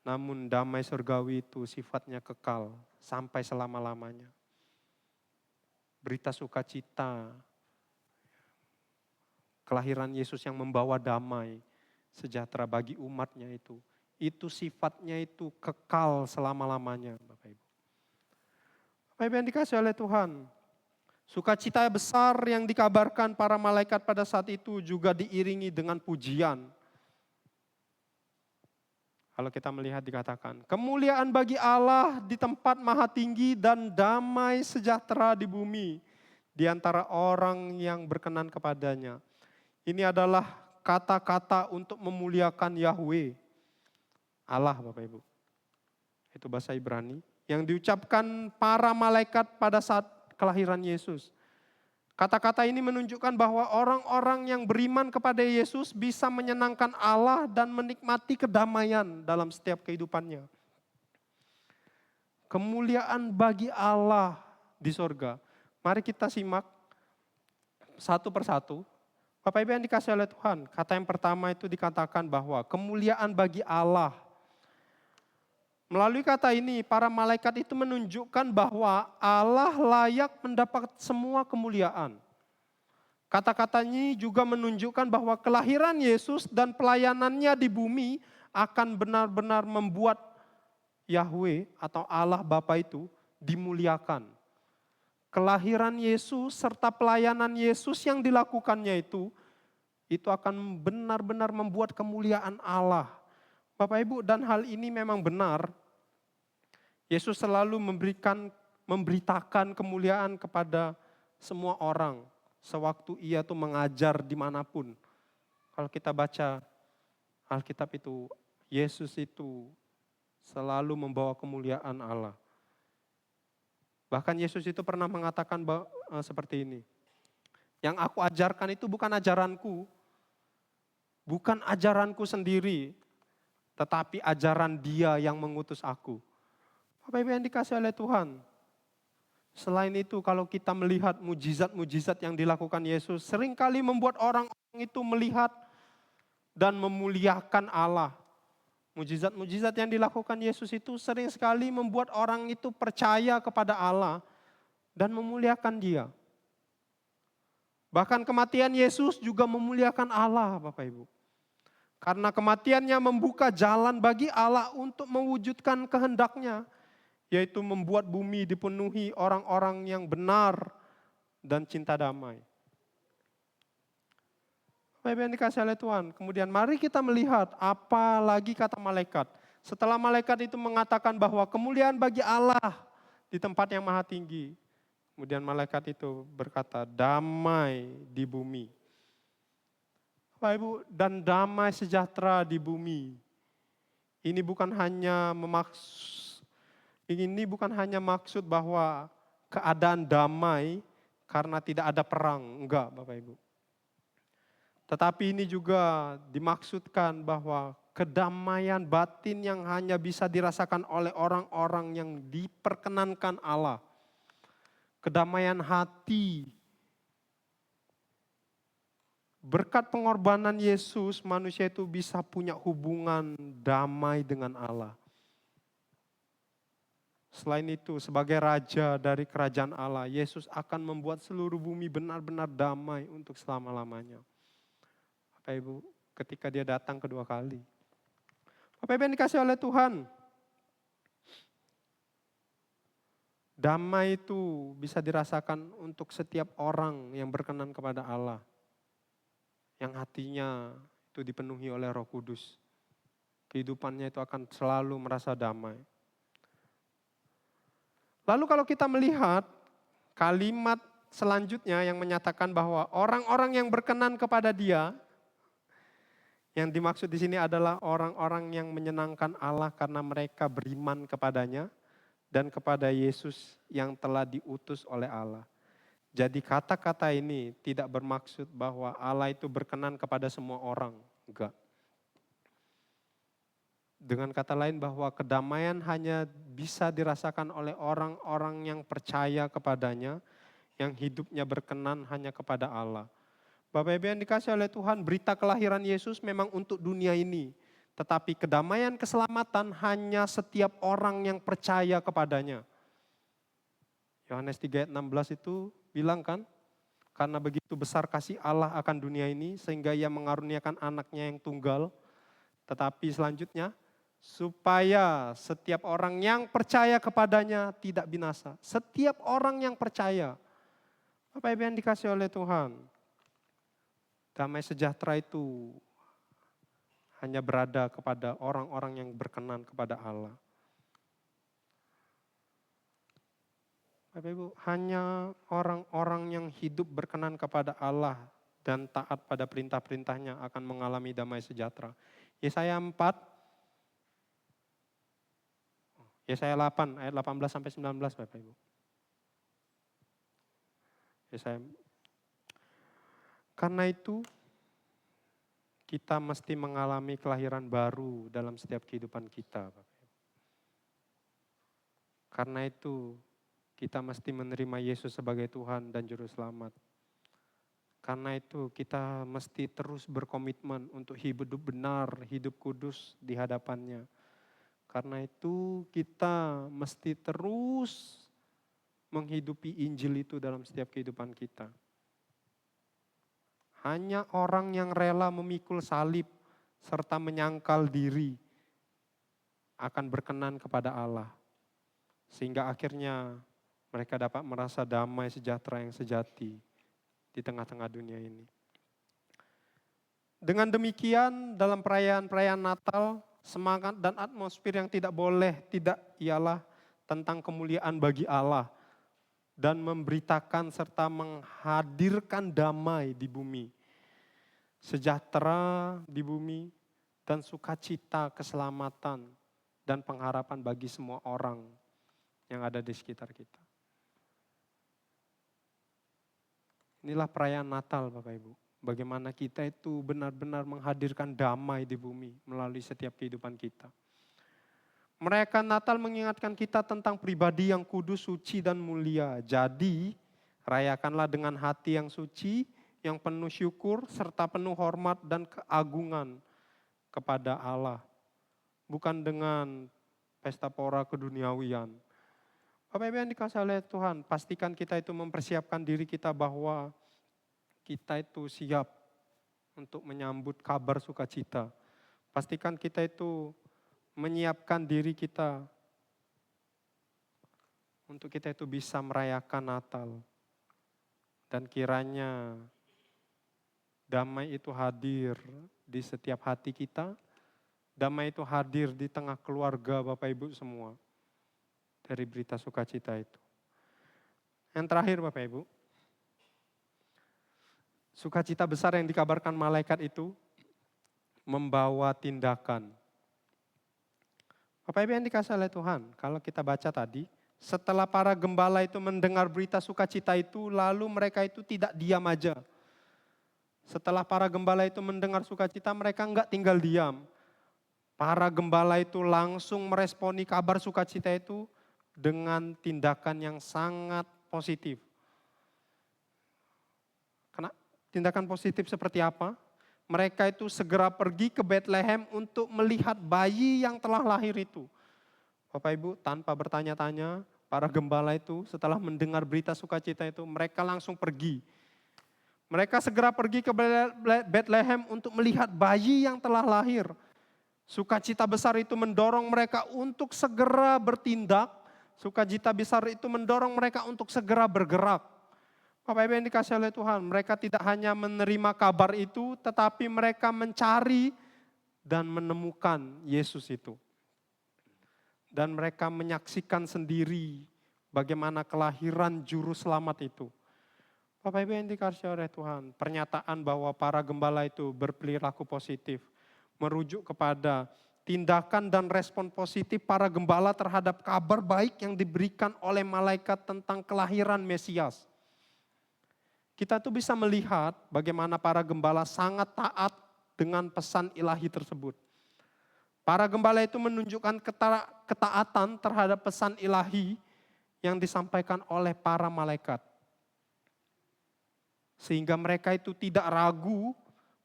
Namun damai surgawi itu sifatnya kekal sampai selama-lamanya. Berita sukacita, kelahiran Yesus yang membawa damai sejahtera bagi umatnya itu sifatnya itu kekal selama-lamanya Bapak Ibu. Bapak Ibu yang dikasihi oleh Tuhan, sukacita besar yang dikabarkan para malaikat pada saat itu juga diiringi dengan pujian. Kalau kita melihat dikatakan, kemuliaan bagi Allah di tempat maha tinggi dan damai sejahtera di bumi di antara orang yang berkenan kepadanya. Ini adalah kata-kata untuk memuliakan Yahweh, Allah Bapak Ibu. Itu bahasa Ibrani yang diucapkan para malaikat pada saat kelahiran Yesus. Kata-kata ini menunjukkan bahwa orang-orang yang beriman kepada Yesus bisa menyenangkan Allah dan menikmati kedamaian dalam setiap kehidupannya. Kemuliaan bagi Allah di sorga. Mari kita simak satu persatu. Bapak Ibu yang dikasihi oleh Tuhan, kata yang pertama itu dikatakan bahwa kemuliaan bagi Allah. Melalui kata ini, para malaikat itu menunjukkan bahwa Allah layak mendapat semua kemuliaan. Kata-katanya juga menunjukkan bahwa kelahiran Yesus dan pelayanannya di bumi akan benar-benar membuat Yahweh atau Allah Bapa itu dimuliakan. Kelahiran Yesus serta pelayanan Yesus yang dilakukannya itu akan benar-benar membuat kemuliaan Allah. Bapak Ibu, dan hal ini memang benar. Yesus selalu memberitakan kemuliaan kepada semua orang sewaktu ia tuh mengajar dimanapun. Kalau kita baca Alkitab itu, Yesus itu selalu membawa kemuliaan Allah. Bahkan Yesus itu pernah mengatakan seperti ini. Yang aku ajarkan itu bukan ajaranku. Bukan ajaranku sendiri. Tetapi ajaran Dia yang mengutus aku. Bapak Ibu yang dikasihi oleh Tuhan. Selain itu kalau kita melihat mujizat-mujizat yang dilakukan Yesus. Seringkali membuat orang itu melihat dan memuliakan Allah. Mujizat-mujizat yang dilakukan Yesus itu sering sekali membuat orang itu percaya kepada Allah dan memuliakan Dia. Bahkan kematian Yesus juga memuliakan Allah, Bapak Ibu. Karena kematiannya membuka jalan bagi Allah untuk mewujudkan kehendak-Nya, yaitu membuat bumi dipenuhi orang-orang yang benar dan cinta damai. Bapak Ibu yang dikasihi oleh Tuhan, kemudian mari kita melihat apa lagi kata malaikat. Setelah malaikat itu mengatakan bahwa kemuliaan bagi Allah di tempat yang maha tinggi. Kemudian malaikat itu berkata, damai di bumi. Bapak Ibu, dan damai sejahtera di bumi. Ini bukan hanya maksud bahwa keadaan damai karena tidak ada perang, enggak Bapak Ibu. Tetapi ini juga dimaksudkan bahwa kedamaian batin yang hanya bisa dirasakan oleh orang-orang yang diperkenankan Allah. Kedamaian hati. Berkat pengorbanan Yesus, manusia itu bisa punya hubungan damai dengan Allah. Selain itu, sebagai raja dari kerajaan Allah, Yesus akan membuat seluruh bumi benar-benar damai untuk selama-lamanya. Bapak Ibu, ketika dia datang kedua kali. Bapak Ibu yang dikasih oleh Tuhan, damai itu bisa dirasakan untuk setiap orang yang berkenan kepada Allah. Yang hatinya itu dipenuhi oleh Roh Kudus. Kehidupannya itu akan selalu merasa damai. Lalu kalau kita melihat kalimat selanjutnya yang menyatakan bahwa orang-orang yang berkenan kepada Dia, yang dimaksud di sini adalah orang-orang yang menyenangkan Allah karena mereka beriman kepadanya dan kepada Yesus yang telah diutus oleh Allah. Jadi kata-kata ini tidak bermaksud bahwa Allah itu berkenan kepada semua orang, enggak. Dengan kata lain bahwa kedamaian hanya bisa dirasakan oleh orang-orang yang percaya kepadanya, yang hidupnya berkenan hanya kepada Allah. Bapak Ibu yang dikasih oleh Tuhan, berita kelahiran Yesus memang untuk dunia ini. Tetapi kedamaian keselamatan hanya setiap orang yang percaya kepadanya. Yohanes 3 ayat 16 itu bilang kan, karena begitu besar kasih Allah akan dunia ini, sehingga Ia mengaruniakan anaknya yang tunggal. Tetapi selanjutnya, supaya setiap orang yang percaya kepadanya tidak binasa. Setiap orang yang percaya. Bapak Ibu yang dikasih oleh Tuhan, damai sejahtera itu hanya berada kepada orang-orang yang berkenan kepada Allah. Bapak Ibu, hanya orang-orang yang hidup berkenan kepada Allah dan taat pada perintah-perintahnya akan mengalami damai sejahtera. Yesaya 4, Yesaya 8 ayat 18 sampai 19 Bapak Ibu. Yesaya. Karena itu kita mesti mengalami kelahiran baru dalam setiap kehidupan kita. Bapak Ibu. Karena itu kita mesti menerima Yesus sebagai Tuhan dan Juru Selamat. Karena itu kita mesti terus berkomitmen untuk hidup benar, hidup kudus di hadapannya. Karena itu kita mesti terus menghidupi Injil itu dalam setiap kehidupan kita. Hanya orang yang rela memikul salib serta menyangkal diri akan berkenan kepada Allah. Sehingga akhirnya mereka dapat merasa damai sejahtera yang sejati di tengah-tengah dunia ini. Dengan demikian dalam perayaan-perayaan Natal, semangat dan atmosfer yang tidak boleh tidak ialah tentang kemuliaan bagi Allah dan memberitakan serta menghadirkan damai di bumi, sejahtera di bumi, dan sukacita, keselamatan, dan pengharapan bagi semua orang yang ada di sekitar kita. Inilah perayaan Natal Bapak Ibu. Bagaimana kita itu benar-benar menghadirkan damai di bumi melalui setiap kehidupan kita. Merayakan Natal mengingatkan kita tentang pribadi yang kudus, suci, dan mulia. Jadi, rayakanlah dengan hati yang suci, yang penuh syukur, serta penuh hormat dan keagungan kepada Allah. Bukan dengan pesta pora keduniawian. Bapak Ibu yang dikasihi oleh Tuhan, pastikan kita itu mempersiapkan diri kita bahwa kita itu siap untuk menyambut kabar sukacita. Pastikan kita itu menyiapkan diri kita untuk kita itu bisa merayakan Natal. Dan kiranya damai itu hadir di setiap hati kita, damai itu hadir di tengah keluarga Bapak Ibu semua dari berita sukacita itu. Yang terakhir Bapak Ibu, sukacita besar yang dikabarkan malaikat itu membawa tindakan. Bapak Ibu yang dikasihi oleh Tuhan, kalau kita baca tadi, setelah para gembala itu mendengar berita sukacita itu, lalu mereka itu tidak diam aja. Setelah para gembala itu mendengar sukacita, mereka enggak tinggal diam. Para gembala itu langsung meresponi kabar sukacita itu dengan tindakan yang sangat positif. Karena tindakan positif seperti apa? Mereka itu segera pergi ke Bethlehem untuk melihat bayi yang telah lahir itu. Bapak Ibu, tanpa bertanya-tanya, para gembala itu setelah mendengar berita sukacita itu, mereka langsung pergi. Mereka segera pergi ke Bethlehem untuk melihat bayi yang telah lahir. Sukacita besar itu mendorong mereka untuk segera bertindak. Sukacita besar itu mendorong mereka untuk segera bergerak. Bapak Ibu yang dikasihi oleh Tuhan, mereka tidak hanya menerima kabar itu, tetapi mereka mencari dan menemukan Yesus itu. Dan mereka menyaksikan sendiri bagaimana kelahiran juru selamat itu. Bapak Ibu yang dikasihi oleh Tuhan, pernyataan bahwa para gembala itu berperilaku positif, merujuk kepada tindakan dan respon positif para gembala terhadap kabar baik yang diberikan oleh malaikat tentang kelahiran Mesias. Kita tuh bisa melihat bagaimana para gembala sangat taat dengan pesan ilahi tersebut. Para gembala itu menunjukkan ketaatan terhadap pesan ilahi yang disampaikan oleh para malaikat. Sehingga mereka itu tidak ragu,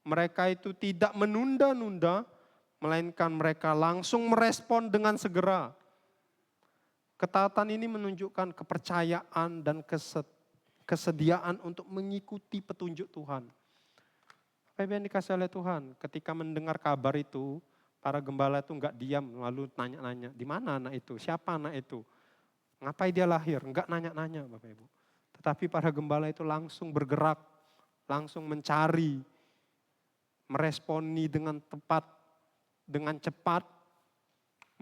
mereka itu tidak menunda-nunda, melainkan mereka langsung merespon dengan segera. Ketaatan ini menunjukkan kepercayaan dan kesediaan untuk mengikuti petunjuk Tuhan. Bapak Ibu yang dikasihi oleh Tuhan, ketika mendengar kabar itu, para gembala itu enggak diam lalu nanya-nanya, di mana anak itu, siapa anak itu, ngapain dia lahir, enggak nanya-nanya Bapak Ibu. Tetapi para gembala itu langsung bergerak, langsung mencari, meresponi dengan tepat, dengan cepat,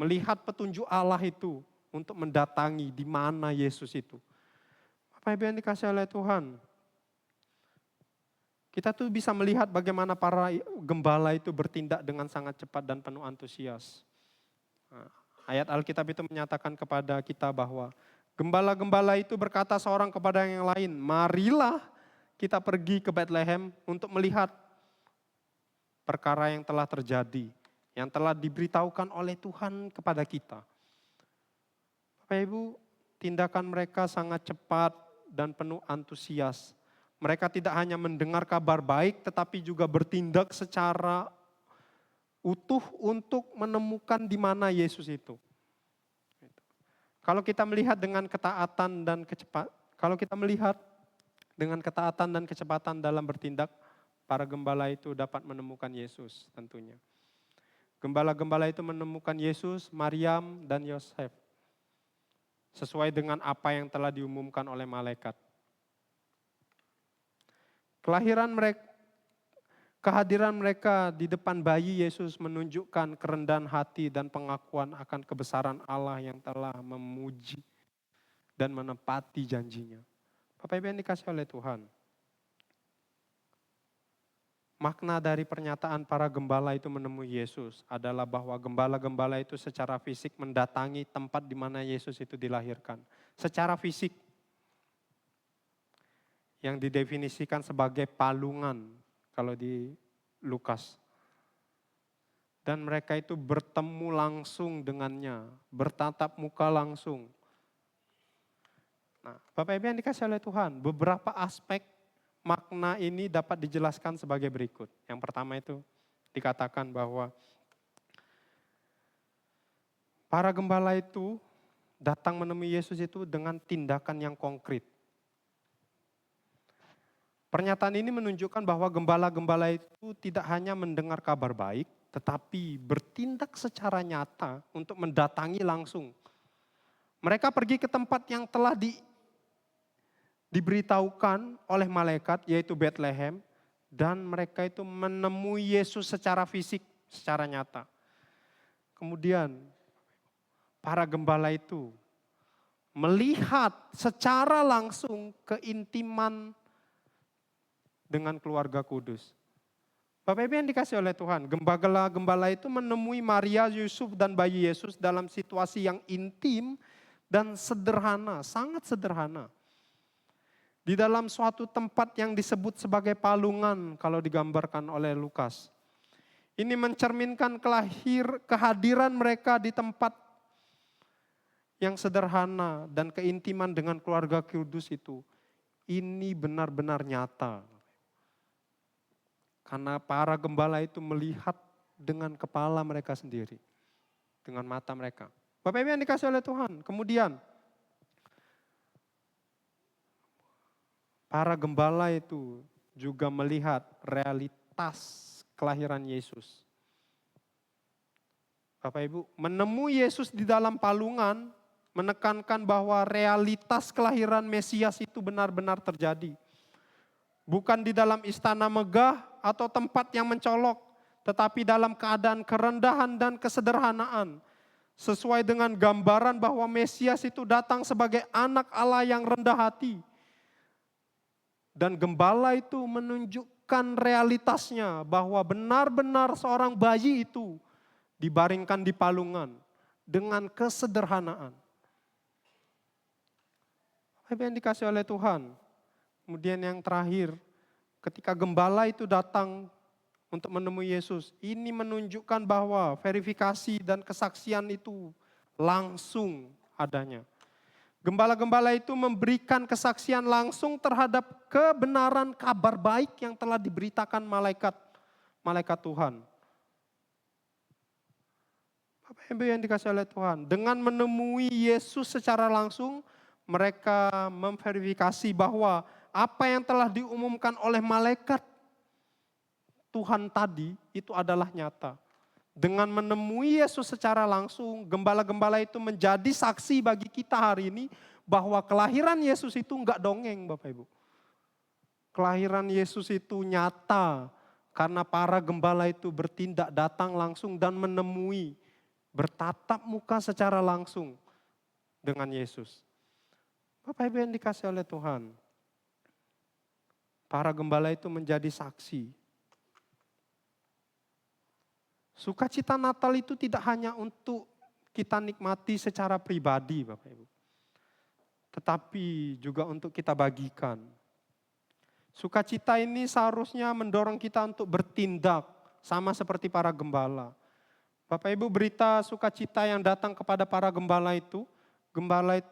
melihat petunjuk Allah itu untuk mendatangi di mana Yesus itu. Bapak Ibu yang dikasihi oleh Tuhan, kita tuh bisa melihat bagaimana para gembala itu bertindak dengan sangat cepat dan penuh antusias. Ayat Alkitab itu menyatakan kepada kita bahwa gembala-gembala itu berkata seorang kepada yang lain, marilah kita pergi ke Bethlehem untuk melihat perkara yang telah terjadi, yang telah diberitahukan oleh Tuhan kepada kita. Bapak Ibu, tindakan mereka sangat cepat dan penuh antusias. Mereka tidak hanya mendengar kabar baik, tetapi juga bertindak secara utuh untuk menemukan di mana Yesus itu. Kalau kita melihat dengan ketaatan dan kecepatan dalam bertindak, para gembala itu dapat menemukan Yesus tentunya. Gembala-gembala itu menemukan Yesus, Maryam, dan Yosef. Sesuai dengan apa yang telah diumumkan oleh malaikat. Kehadiran mereka di depan bayi Yesus menunjukkan kerendahan hati dan pengakuan akan kebesaran Allah yang telah memuji dan menepati janjinya. Bapak Ibu yang dikasihi oleh Tuhan. Makna dari pernyataan para gembala itu menemui Yesus adalah bahwa gembala-gembala itu secara fisik mendatangi tempat di mana Yesus itu dilahirkan. Secara fisik yang didefinisikan sebagai palungan kalau di Lukas. Dan mereka itu bertemu langsung dengannya, bertatap muka langsung. Nah, Bapak Ibu yang dikasihi oleh Tuhan, beberapa aspek makna ini dapat dijelaskan sebagai berikut. Yang pertama itu dikatakan bahwa para gembala itu datang menemui Yesus itu dengan tindakan yang konkret. Pernyataan ini menunjukkan bahwa gembala-gembala itu tidak hanya mendengar kabar baik, tetapi bertindak secara nyata untuk mendatangi langsung. Mereka pergi ke tempat yang telah diberitahukan oleh malaikat, yaitu Bethlehem, dan mereka itu menemui Yesus secara fisik, secara nyata. Kemudian para gembala itu melihat secara langsung keintiman dengan keluarga kudus. Bapak Ibu yang dikasih oleh Tuhan, gembala itu menemui Maria, Yusuf, dan bayi Yesus dalam situasi yang intim dan sederhana, sangat sederhana. Di dalam suatu tempat yang disebut sebagai palungan kalau digambarkan oleh Lukas. Ini mencerminkan kehadiran mereka di tempat yang sederhana dan keintiman dengan keluarga kudus itu. Ini benar-benar nyata. Karena para gembala itu melihat dengan kepala mereka sendiri. Dengan mata mereka. Bapak Ibu yang dikasih oleh Tuhan. Kemudian, para gembala itu juga melihat realitas kelahiran Yesus. Bapak Ibu, menemui Yesus di dalam palungan, menekankan bahwa realitas kelahiran Mesias itu benar-benar terjadi. Bukan di dalam istana megah atau tempat yang mencolok, tetapi dalam keadaan kerendahan dan kesederhanaan. Sesuai dengan gambaran bahwa Mesias itu datang sebagai anak Allah yang rendah hati. Dan gembala itu menunjukkan realitasnya bahwa benar-benar seorang bayi itu dibaringkan di palungan dengan kesederhanaan. Apa yang dikasih oleh Tuhan? Kemudian yang terakhir, ketika gembala itu datang untuk menemui Yesus, ini menunjukkan bahwa verifikasi dan kesaksian itu langsung adanya. Gembala-gembala itu memberikan kesaksian langsung terhadap kebenaran kabar baik yang telah diberitakan malaikat Tuhan. Bapak Ibu yang dikasih oleh Tuhan, dengan menemui Yesus secara langsung, mereka memverifikasi bahwa apa yang telah diumumkan oleh malaikat Tuhan tadi itu adalah nyata. Dengan menemui Yesus secara langsung, gembala-gembala itu menjadi saksi bagi kita hari ini bahwa kelahiran Yesus itu enggak dongeng, Bapak Ibu. Kelahiran Yesus itu nyata karena para gembala itu bertindak datang langsung dan menemui, bertatap muka secara langsung dengan Yesus. Bapak Ibu yang dikasih oleh Tuhan, para gembala itu menjadi saksi. Sukacita Natal itu tidak hanya untuk kita nikmati secara pribadi, Bapak Ibu. Tetapi juga untuk kita bagikan. Sukacita ini seharusnya mendorong kita untuk bertindak sama seperti para gembala. Bapak Ibu, berita sukacita yang datang kepada para gembala itu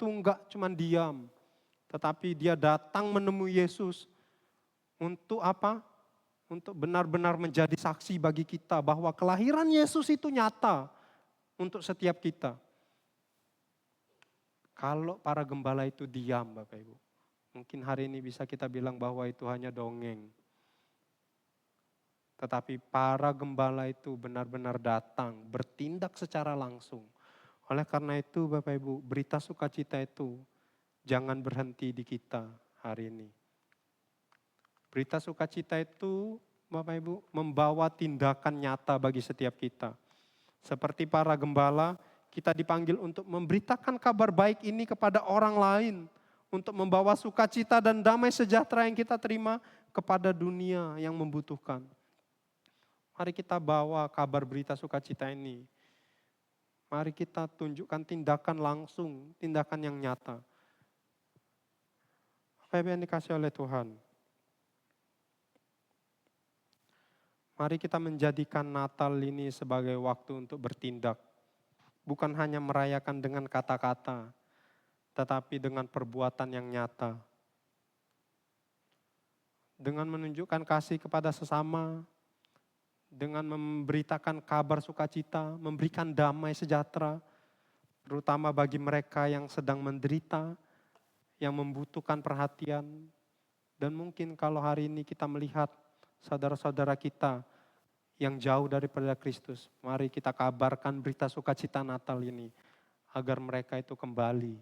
enggak cuma diam. Tetapi dia datang menemui Yesus. Untuk apa? Untuk benar-benar menjadi saksi bagi kita bahwa kelahiran Yesus itu nyata untuk setiap kita. Kalau para gembala itu diam, Bapak Ibu, mungkin hari ini bisa kita bilang bahwa itu hanya dongeng. Tetapi para gembala itu benar-benar datang, bertindak secara langsung. Oleh karena itu Bapak Ibu, berita sukacita itu jangan berhenti di kita hari ini. Berita sukacita itu Bapak Ibu membawa tindakan nyata bagi setiap kita. Seperti para gembala, kita dipanggil untuk memberitakan kabar baik ini kepada orang lain. Untuk membawa sukacita dan damai sejahtera yang kita terima kepada dunia yang membutuhkan. Mari kita bawa kabar berita sukacita ini. Mari kita tunjukkan tindakan langsung, tindakan yang nyata. Apa yang dikasih oleh Tuhan? Mari kita menjadikan Natal ini sebagai waktu untuk bertindak. Bukan hanya merayakan dengan kata-kata, tetapi dengan perbuatan yang nyata. Dengan menunjukkan kasih kepada sesama, dengan memberitakan kabar sukacita, memberikan damai sejahtera, terutama bagi mereka yang sedang menderita, yang membutuhkan perhatian. Dan mungkin kalau hari ini kita melihat saudara-saudara kita yang jauh daripada Kristus, mari kita kabarkan berita sukacita Natal ini, agar mereka itu kembali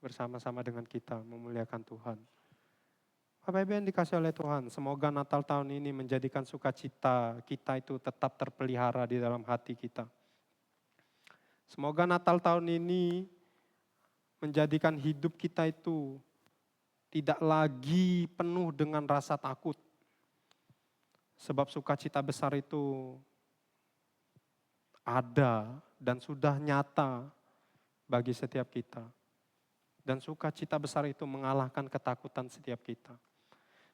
bersama-sama dengan kita memuliakan Tuhan. Bapak Ibu yang dikasih oleh Tuhan, semoga Natal tahun ini menjadikan sukacita kita itu tetap terpelihara di dalam hati kita. Semoga Natal tahun ini menjadikan hidup kita itu tidak lagi penuh dengan rasa takut. Sebab sukacita besar itu ada dan sudah nyata bagi setiap kita. Dan sukacita besar itu mengalahkan ketakutan setiap kita.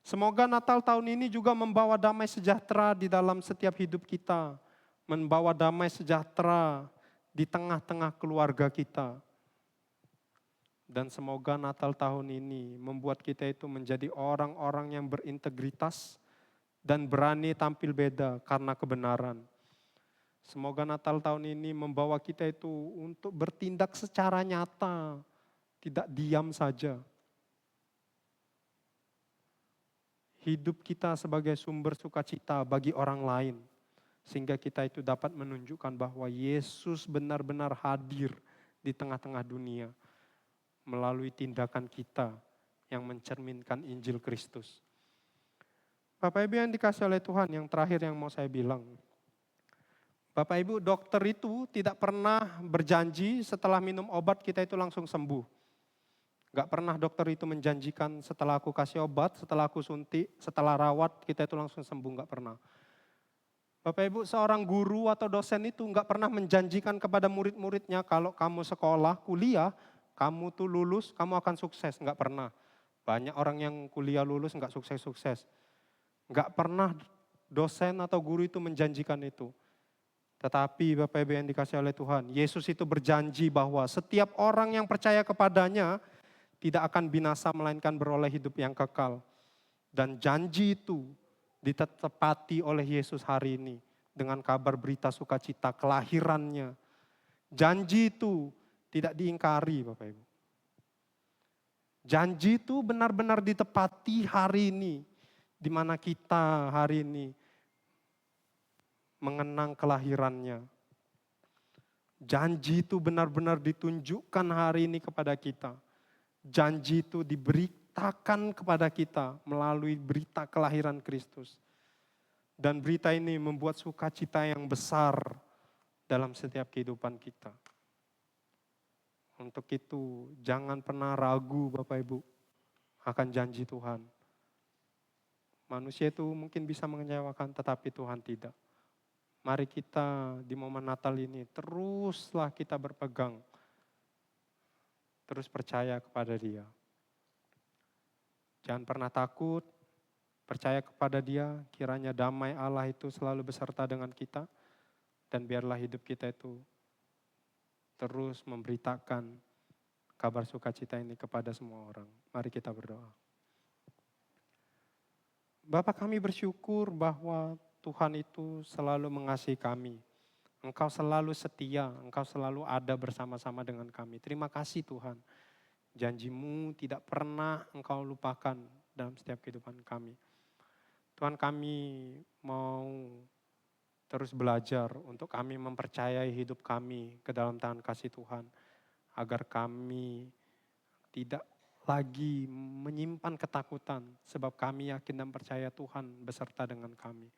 Semoga Natal tahun ini juga membawa damai sejahtera di dalam setiap hidup kita. Membawa damai sejahtera di tengah-tengah keluarga kita. Dan semoga Natal tahun ini membuat kita itu menjadi orang-orang yang berintegritas dan berani tampil beda karena kebenaran. Semoga Natal tahun ini membawa kita itu untuk bertindak secara nyata, tidak diam saja. Hidup kita sebagai sumber sukacita bagi orang lain, sehingga kita itu dapat menunjukkan bahwa Yesus benar-benar hadir di tengah-tengah dunia melalui tindakan kita yang mencerminkan Injil Kristus. Bapak Ibu yang dikasih oleh Tuhan, yang terakhir yang mau saya bilang, Bapak Ibu, dokter itu tidak pernah berjanji setelah minum obat kita itu langsung sembuh. Gak pernah dokter itu menjanjikan setelah aku kasih obat, setelah aku suntik, setelah rawat kita itu langsung sembuh, gak pernah. Bapak Ibu, seorang guru atau dosen itu gak pernah menjanjikan kepada murid-muridnya kalau kamu sekolah, kuliah, kamu tuh lulus, kamu akan sukses, gak pernah. Banyak orang yang kuliah lulus gak sukses-sukses. Gak pernah dosen atau guru itu menjanjikan itu. Tetapi Bapak Ibu yang dikasih oleh Tuhan, Yesus itu berjanji bahwa setiap orang yang percaya kepadanya tidak akan binasa melainkan beroleh hidup yang kekal. Dan janji itu ditepati oleh Yesus hari ini dengan kabar berita sukacita kelahirannya. Janji itu tidak diingkari Bapak Ibu. Janji itu benar-benar ditepati hari ini, di mana kita hari ini mengenang kelahirannya. Janji itu benar-benar ditunjukkan hari ini kepada kita. Janji itu diberitakan kepada kita melalui berita kelahiran Kristus. Dan berita ini membuat sukacita yang besar dalam setiap kehidupan kita. Untuk itu jangan pernah ragu Bapak Ibu akan janji Tuhan. Manusia itu mungkin bisa mengecewakan, tetapi Tuhan tidak. Mari kita di momen Natal ini teruslah kita berpegang. Terus percaya kepada Dia. Jangan pernah takut, percaya kepada Dia, kiranya damai Allah itu selalu beserta dengan kita. Dan biarlah hidup kita itu terus memberitakan kabar sukacita ini kepada semua orang. Mari kita berdoa. Bapa, kami bersyukur bahwa Tuhan itu selalu mengasihi kami. Engkau selalu setia, Engkau selalu ada bersama-sama dengan kami. Terima kasih Tuhan. Janji-Mu tidak pernah Engkau lupakan dalam setiap kehidupan kami. Tuhan, kami mau terus belajar untuk kami mempercayai hidup kami ke dalam tangan kasih Tuhan. Agar kami tidak lagi menyimpan ketakutan, sebab kami yakin dan percaya Tuhan beserta dengan kami.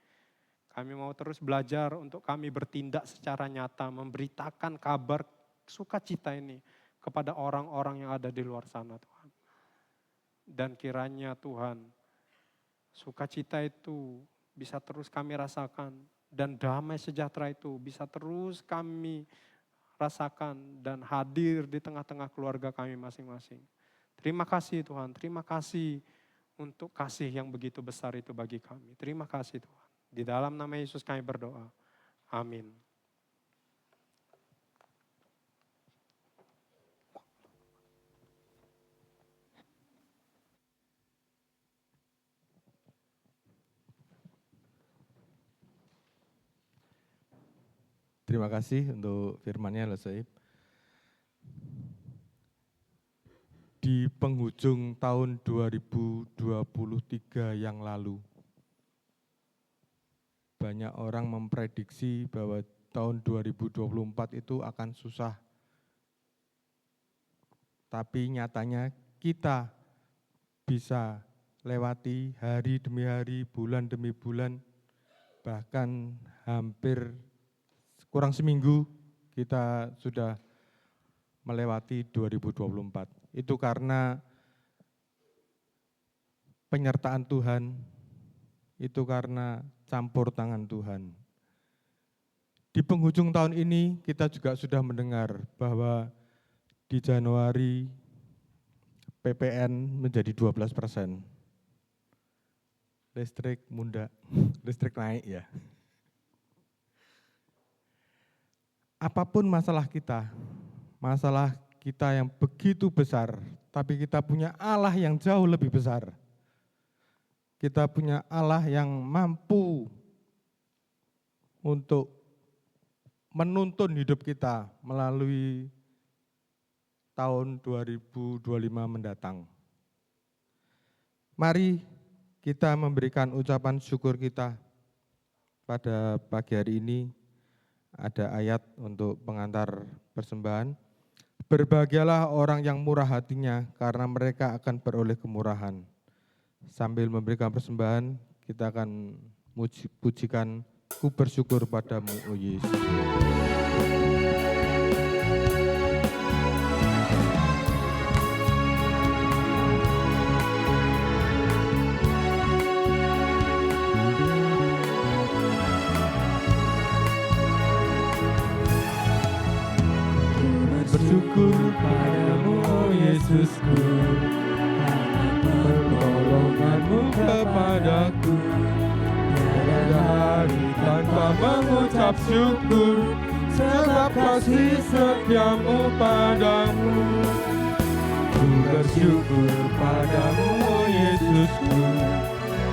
Kami mau terus belajar untuk kami bertindak secara nyata, memberitakan kabar sukacita ini kepada orang-orang yang ada di luar sana Tuhan. Dan kiranya Tuhan, sukacita itu bisa terus kami rasakan dan damai sejahtera itu bisa terus kami rasakan dan hadir di tengah-tengah keluarga kami masing-masing. Terima kasih Tuhan, terima kasih untuk kasih yang begitu besar itu bagi kami. Terima kasih Tuhan. Di dalam nama Yesus kami berdoa. Amin. Terima kasih untuk firman-Nya, Soib. Di penghujung tahun 2023 yang lalu, banyak orang memprediksi bahwa tahun 2024 itu akan susah. Tapi nyatanya kita bisa lewati hari demi hari, bulan demi bulan, bahkan hampir kurang seminggu kita sudah melewati 2024. Itu karena penyertaan Tuhan, itu karena campur tangan Tuhan. Di penghujung tahun ini kita juga sudah mendengar bahwa di Januari PPN menjadi 12%. Listrik naik ya. Apapun masalah kita yang begitu besar, tapi kita punya Allah yang jauh lebih besar. Kita punya Allah yang mampu untuk menuntun hidup kita melalui tahun 2025 mendatang. Mari kita memberikan ucapan syukur kita pada pagi hari ini. Ada ayat untuk pengantar persembahan. Berbahagialah orang yang murah hatinya, karena mereka akan beroleh kemurahan. Sambil memberikan persembahan, kita akan pujikan, ku bersyukur padamu, oh Yesus. Bersyukur padamu, oh Yesusku, pertolonganmu kepadaku. Tiada hari tanpa mengucap syukur, sebab kasih setiamu padamu. Ku bersyukur padamu, oh Yesusku,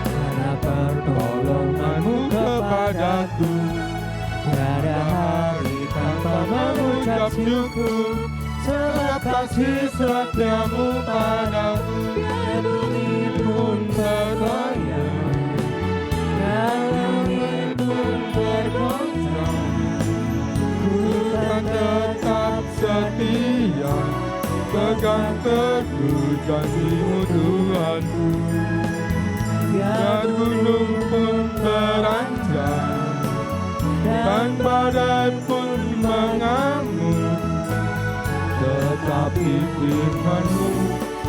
karena pertolonganmu kepadaku. Tiada hari tanpa mengucap syukur, sebab kasih setiamu padaku. Biar bumi pun bergoyang, dan langit pun bergoncang, ku kan tetap setia, pegang teguh janji-Mu Tuhanku. Biar gunung pun beranjak, dan badai pun mengamuk, tetapi firman-Mu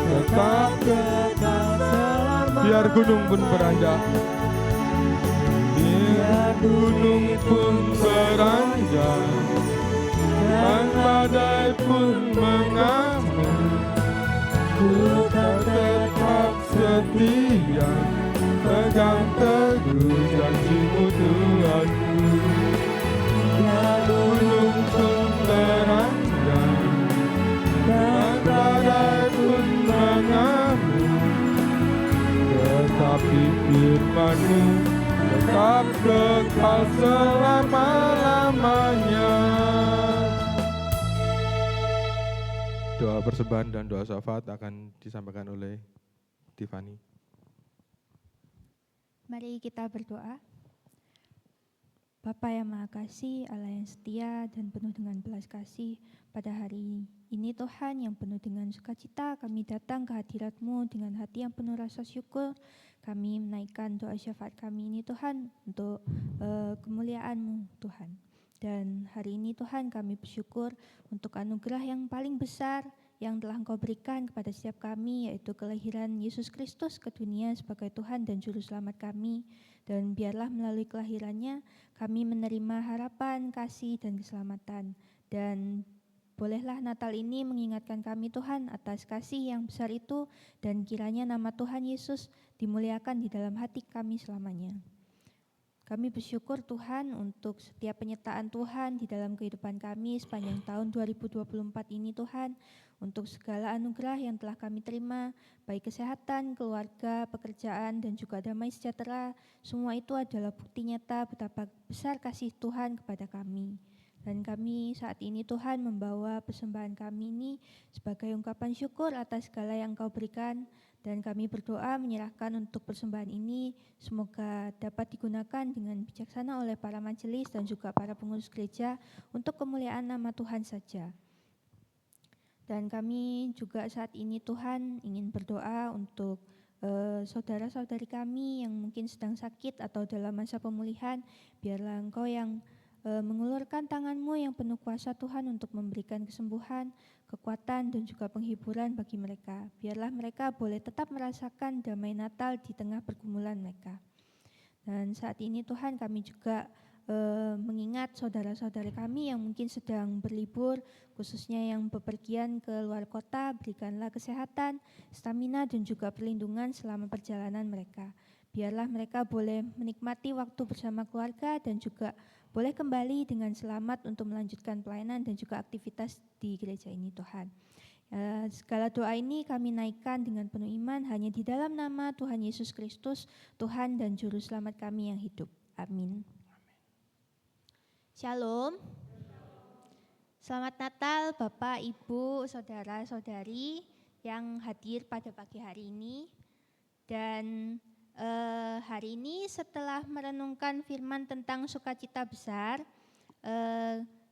tetap kekal selama. Biar gunung pun beranjak, biar gunung pun beranjak, dan badai pun mengamuk, ku tetap setia, pegang teguh janji-Mu Tuhanku. Biar gunung pun beranjak, dan badai pun mengamuk, tetapi firman-Mu tetap kekal selama-lamanya. Doa persembahan dan doa syafaat akan disampaikan oleh Tiffany. Mari kita berdoa. Bapa yang Maha Kasih, Allah yang setia dan penuh dengan belas kasih, pada hari ini Tuhan yang penuh dengan sukacita, kami datang ke hadirat-Mu dengan hati yang penuh rasa syukur. Kami menaikkan doa syafaat kami ini Tuhan untuk kemuliaan-Mu Tuhan. Dan hari ini Tuhan kami bersyukur untuk anugerah yang paling besar yang telah Engkau berikan kepada setiap kami, yaitu kelahiran Yesus Kristus ke dunia sebagai Tuhan dan Juru Selamat kami. Dan biarlah melalui kelahirannya kami menerima harapan, kasih, dan keselamatan. Dan bolehlah Natal ini mengingatkan kami Tuhan atas kasih yang besar itu, dan kiranya nama Tuhan Yesus dimuliakan di dalam hati kami selamanya. Kami bersyukur Tuhan untuk setiap penyertaan Tuhan di dalam kehidupan kami sepanjang tahun 2024 ini Tuhan, untuk segala anugerah yang telah kami terima, baik kesehatan, keluarga, pekerjaan, dan juga damai sejahtera. Semua itu adalah bukti nyata betapa besar kasih Tuhan kepada kami. Dan kami saat ini Tuhan membawa persembahan kami ini sebagai ungkapan syukur atas segala yang Engkau berikan. Dan kami berdoa menyerahkan untuk persembahan ini, semoga dapat digunakan dengan bijaksana oleh para majelis dan juga para pengurus gereja untuk kemuliaan nama Tuhan saja. Dan kami juga saat ini Tuhan ingin berdoa untuk saudara-saudari kami yang mungkin sedang sakit atau dalam masa pemulihan. Biarlah Engkau yang mengulurkan tangan-Mu yang penuh kuasa Tuhan untuk memberikan kesembuhan, kekuatan, dan juga penghiburan bagi mereka. Biarlah mereka boleh tetap merasakan damai Natal di tengah pergumulan mereka. Dan saat ini Tuhan kami juga mengingat saudara-saudara kami yang mungkin sedang berlibur, khususnya yang bepergian ke luar kota, berikanlah kesehatan, stamina dan juga perlindungan selama perjalanan mereka. Biarlah mereka boleh menikmati waktu bersama keluarga dan juga boleh kembali dengan selamat untuk melanjutkan pelayanan dan juga aktivitas di gereja ini Tuhan. Segala doa ini kami naikkan dengan penuh iman hanya di dalam nama Tuhan Yesus Kristus, Tuhan dan Juru Selamat kami yang hidup. Amin. Shalom. Selamat Natal Bapak, Ibu, Saudara-saudari yang hadir pada pagi hari ini. Dan hari ini setelah merenungkan firman tentang sukacita besar,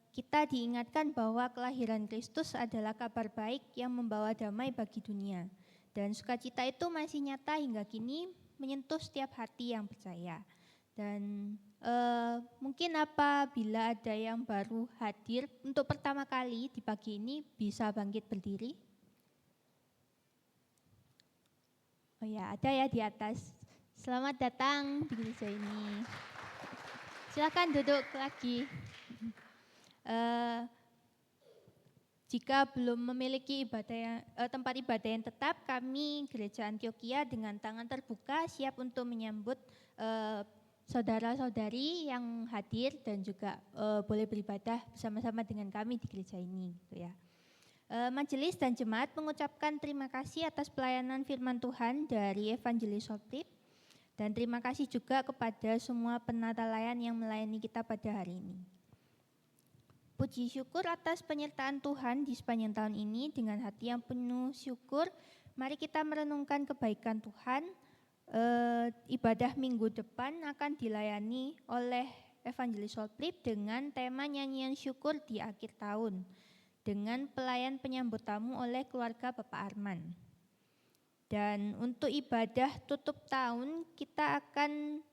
kita diingatkan bahwa kelahiran Kristus adalah kabar baik yang membawa damai bagi dunia. Dan sukacita itu masih nyata hingga kini menyentuh setiap hati yang percaya. Dan mungkin apabila ada yang baru hadir untuk pertama kali di pagi ini bisa bangkit berdiri. Oh ya, ada ya di atas. Selamat datang di gereja ini. Silakan duduk lagi. Jika belum memiliki tempat ibadah yang tetap, kami Gereja Antioquia dengan tangan terbuka siap untuk menyambut saudara-saudari yang hadir dan juga boleh beribadah bersama-sama dengan kami di gereja ini. Gitu ya. Majelis dan jemaat mengucapkan terima kasih atas pelayanan firman Tuhan dari Evangelis Soltip dan terima kasih juga kepada semua penata layan yang melayani kita pada hari ini. Puji syukur atas penyertaan Tuhan di sepanjang tahun ini dengan hati yang penuh syukur. Mari kita merenungkan kebaikan Tuhan. Ibadah minggu depan akan dilayani oleh Evangelis Soltip dengan tema nyanyian syukur di akhir tahun dengan pelayan penyambut tamu oleh keluarga Bapak Arman. Dan untuk ibadah tutup tahun kita akan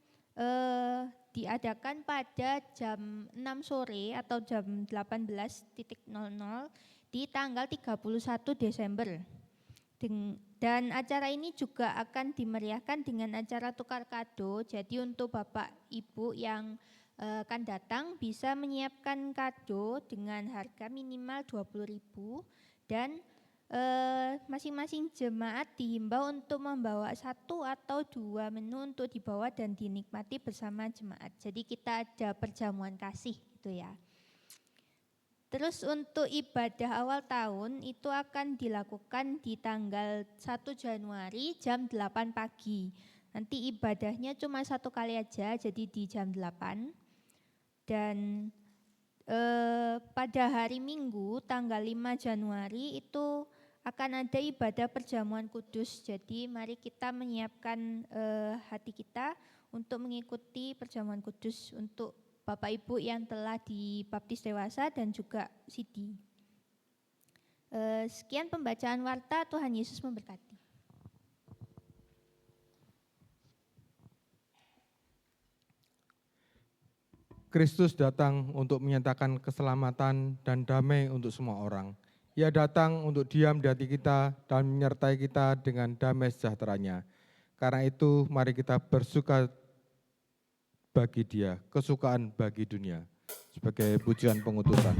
diadakan pada jam 6 sore atau jam 18.00 di tanggal 31 Desember. Dan acara ini juga akan dimeriahkan dengan acara tukar kado. Jadi untuk Bapak Ibu yang akan datang bisa menyiapkan kado dengan harga minimal 20.000 dan masing-masing jemaat dihimbau untuk membawa 1 atau 2 menu untuk dibawa dan dinikmati bersama jemaat. Jadi kita ada perjamuan kasih gitu ya. Terus untuk ibadah awal tahun itu akan dilakukan di tanggal 1 Januari jam 8 pagi. Nanti ibadahnya cuma 1 kali aja, jadi di jam 8. Dan pada hari Minggu tanggal 5 Januari itu akan ada ibadah perjamuan kudus. Jadi mari kita menyiapkan hati kita untuk mengikuti perjamuan kudus untuk Bapak Ibu yang telah dibaptis dewasa dan juga Sidi. Sekian pembacaan warta, Tuhan Yesus memberkati. Kristus datang untuk menyatakan keselamatan dan damai untuk semua orang. Ia datang untuk diam di hati kita dan menyertai kita dengan damai sejahteranya. Karena itu mari kita bersuka bagi Dia, kesukaan bagi dunia. Sebagai pujian pengutusan.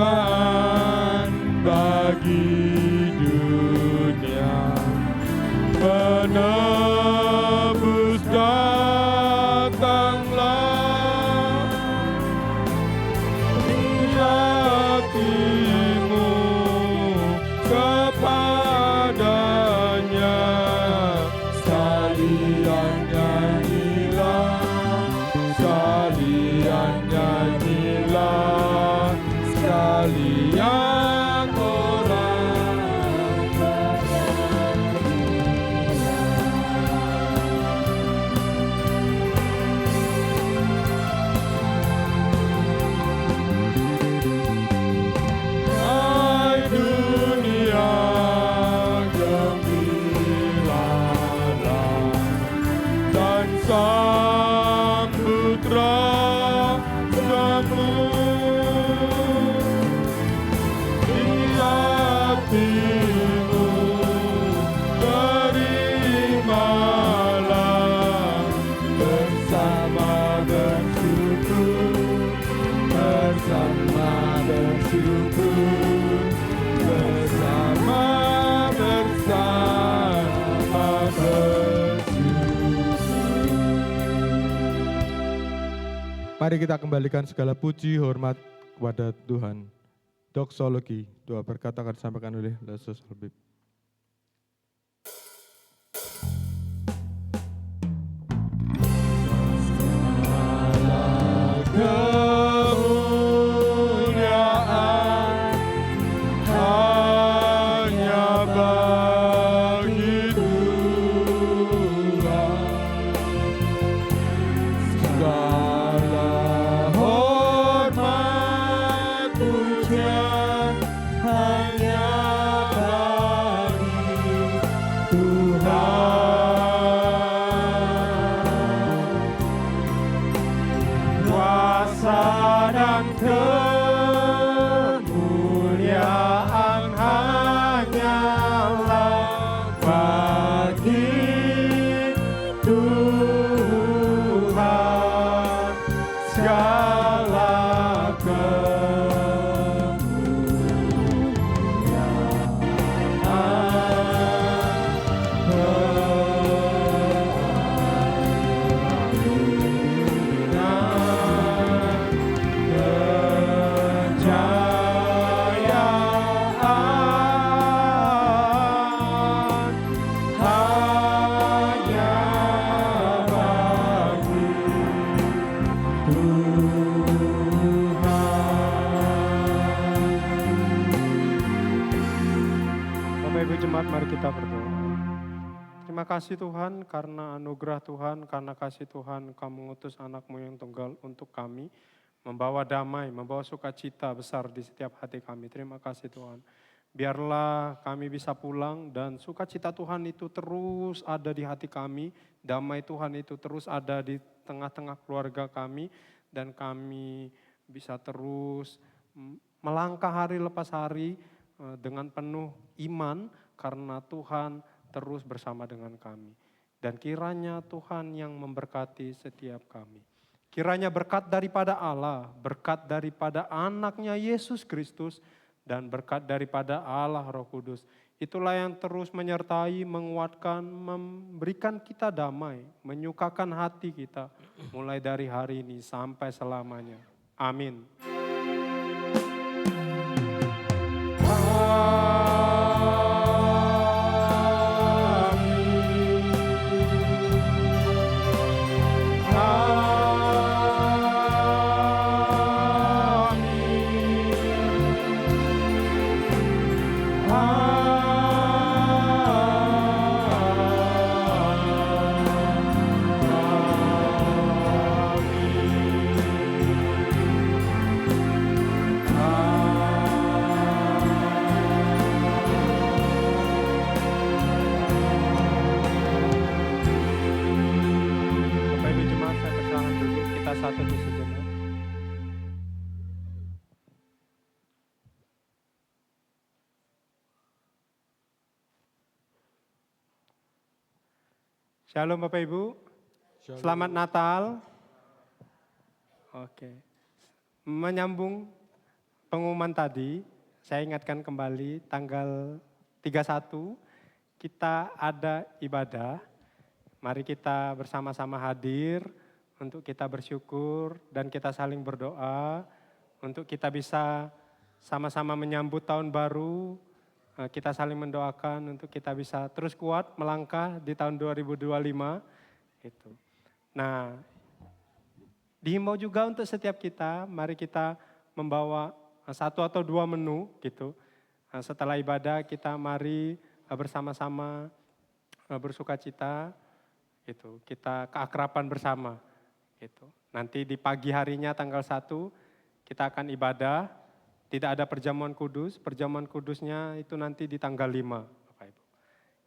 Kesukaan bagi dunia, penebus datanglah, hatimu kepadanya, sekalian nyanyilah, sekalian nyanyilah, sekalian orang hai dunia gembira, hatimu, terimalah bersama bersyukur, bersama bersyukur, bersama bersyukur. Mari kita kembalikan segala puji hormat kepada Tuhan. Doksologi, doa berkat akan disampaikan oleh Lesus Habib. Kemuliaan hanya bagi Tuhan. Segala hormat pujian hanya bagi Tuhan. Kuasa dan kemuliaan hanyalah bagi Tuhan. Segala kejayaan hanya bagi Tuhan. Bapak Ibu Jemaat, mari kita berdoa. Terima kasih Tuhan karena anugerah Tuhan, karena kasih Tuhan Kau mengutus anak-Mu yang tunggal untuk kami, membawa damai, membawa sukacita besar di setiap hati kami. Terima kasih Tuhan. Biarlah kami bisa pulang dan sukacita Tuhan itu terus ada di hati kami, damai Tuhan itu terus ada di tengah-tengah keluarga kami, dan kami bisa terus melangkah hari lepas hari dengan penuh iman karena Tuhan terus bersama dengan kami. Dan kiranya Tuhan yang memberkati setiap kami. Kiranya berkat daripada Allah, berkat daripada anaknya Yesus Kristus, dan berkat daripada Allah Roh Kudus. Itulah yang terus menyertai, menguatkan, memberikan kita damai, menyukakan hati kita mulai dari hari ini sampai selamanya. Amin. Satu di sejenak. Shalom Bapak Ibu. Selamat Natal. Oke. Menyambung pengumuman tadi, saya ingatkan kembali tanggal 31 kita ada ibadah. Mari kita bersama-sama hadir untuk kita bersyukur dan kita saling berdoa untuk kita bisa sama-sama menyambut tahun baru, kita saling mendoakan untuk kita bisa terus kuat melangkah di tahun 2025. Gitu. Nah, dihimbau juga untuk setiap kita, mari kita membawa 1 atau 2 menu gitu. Setelah ibadah kita mari bersama-sama bersukacita, gitu. Kita keakraban bersama. Gitu. Nanti di pagi harinya tanggal 1 kita akan ibadah, tidak ada perjamuan kudus, perjamuan kudusnya itu nanti di tanggal 5 Bapak Ibu.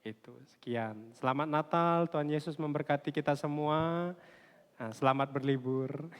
Itu, sekian. Selamat Natal, Tuhan Yesus memberkati kita semua, selamat berlibur.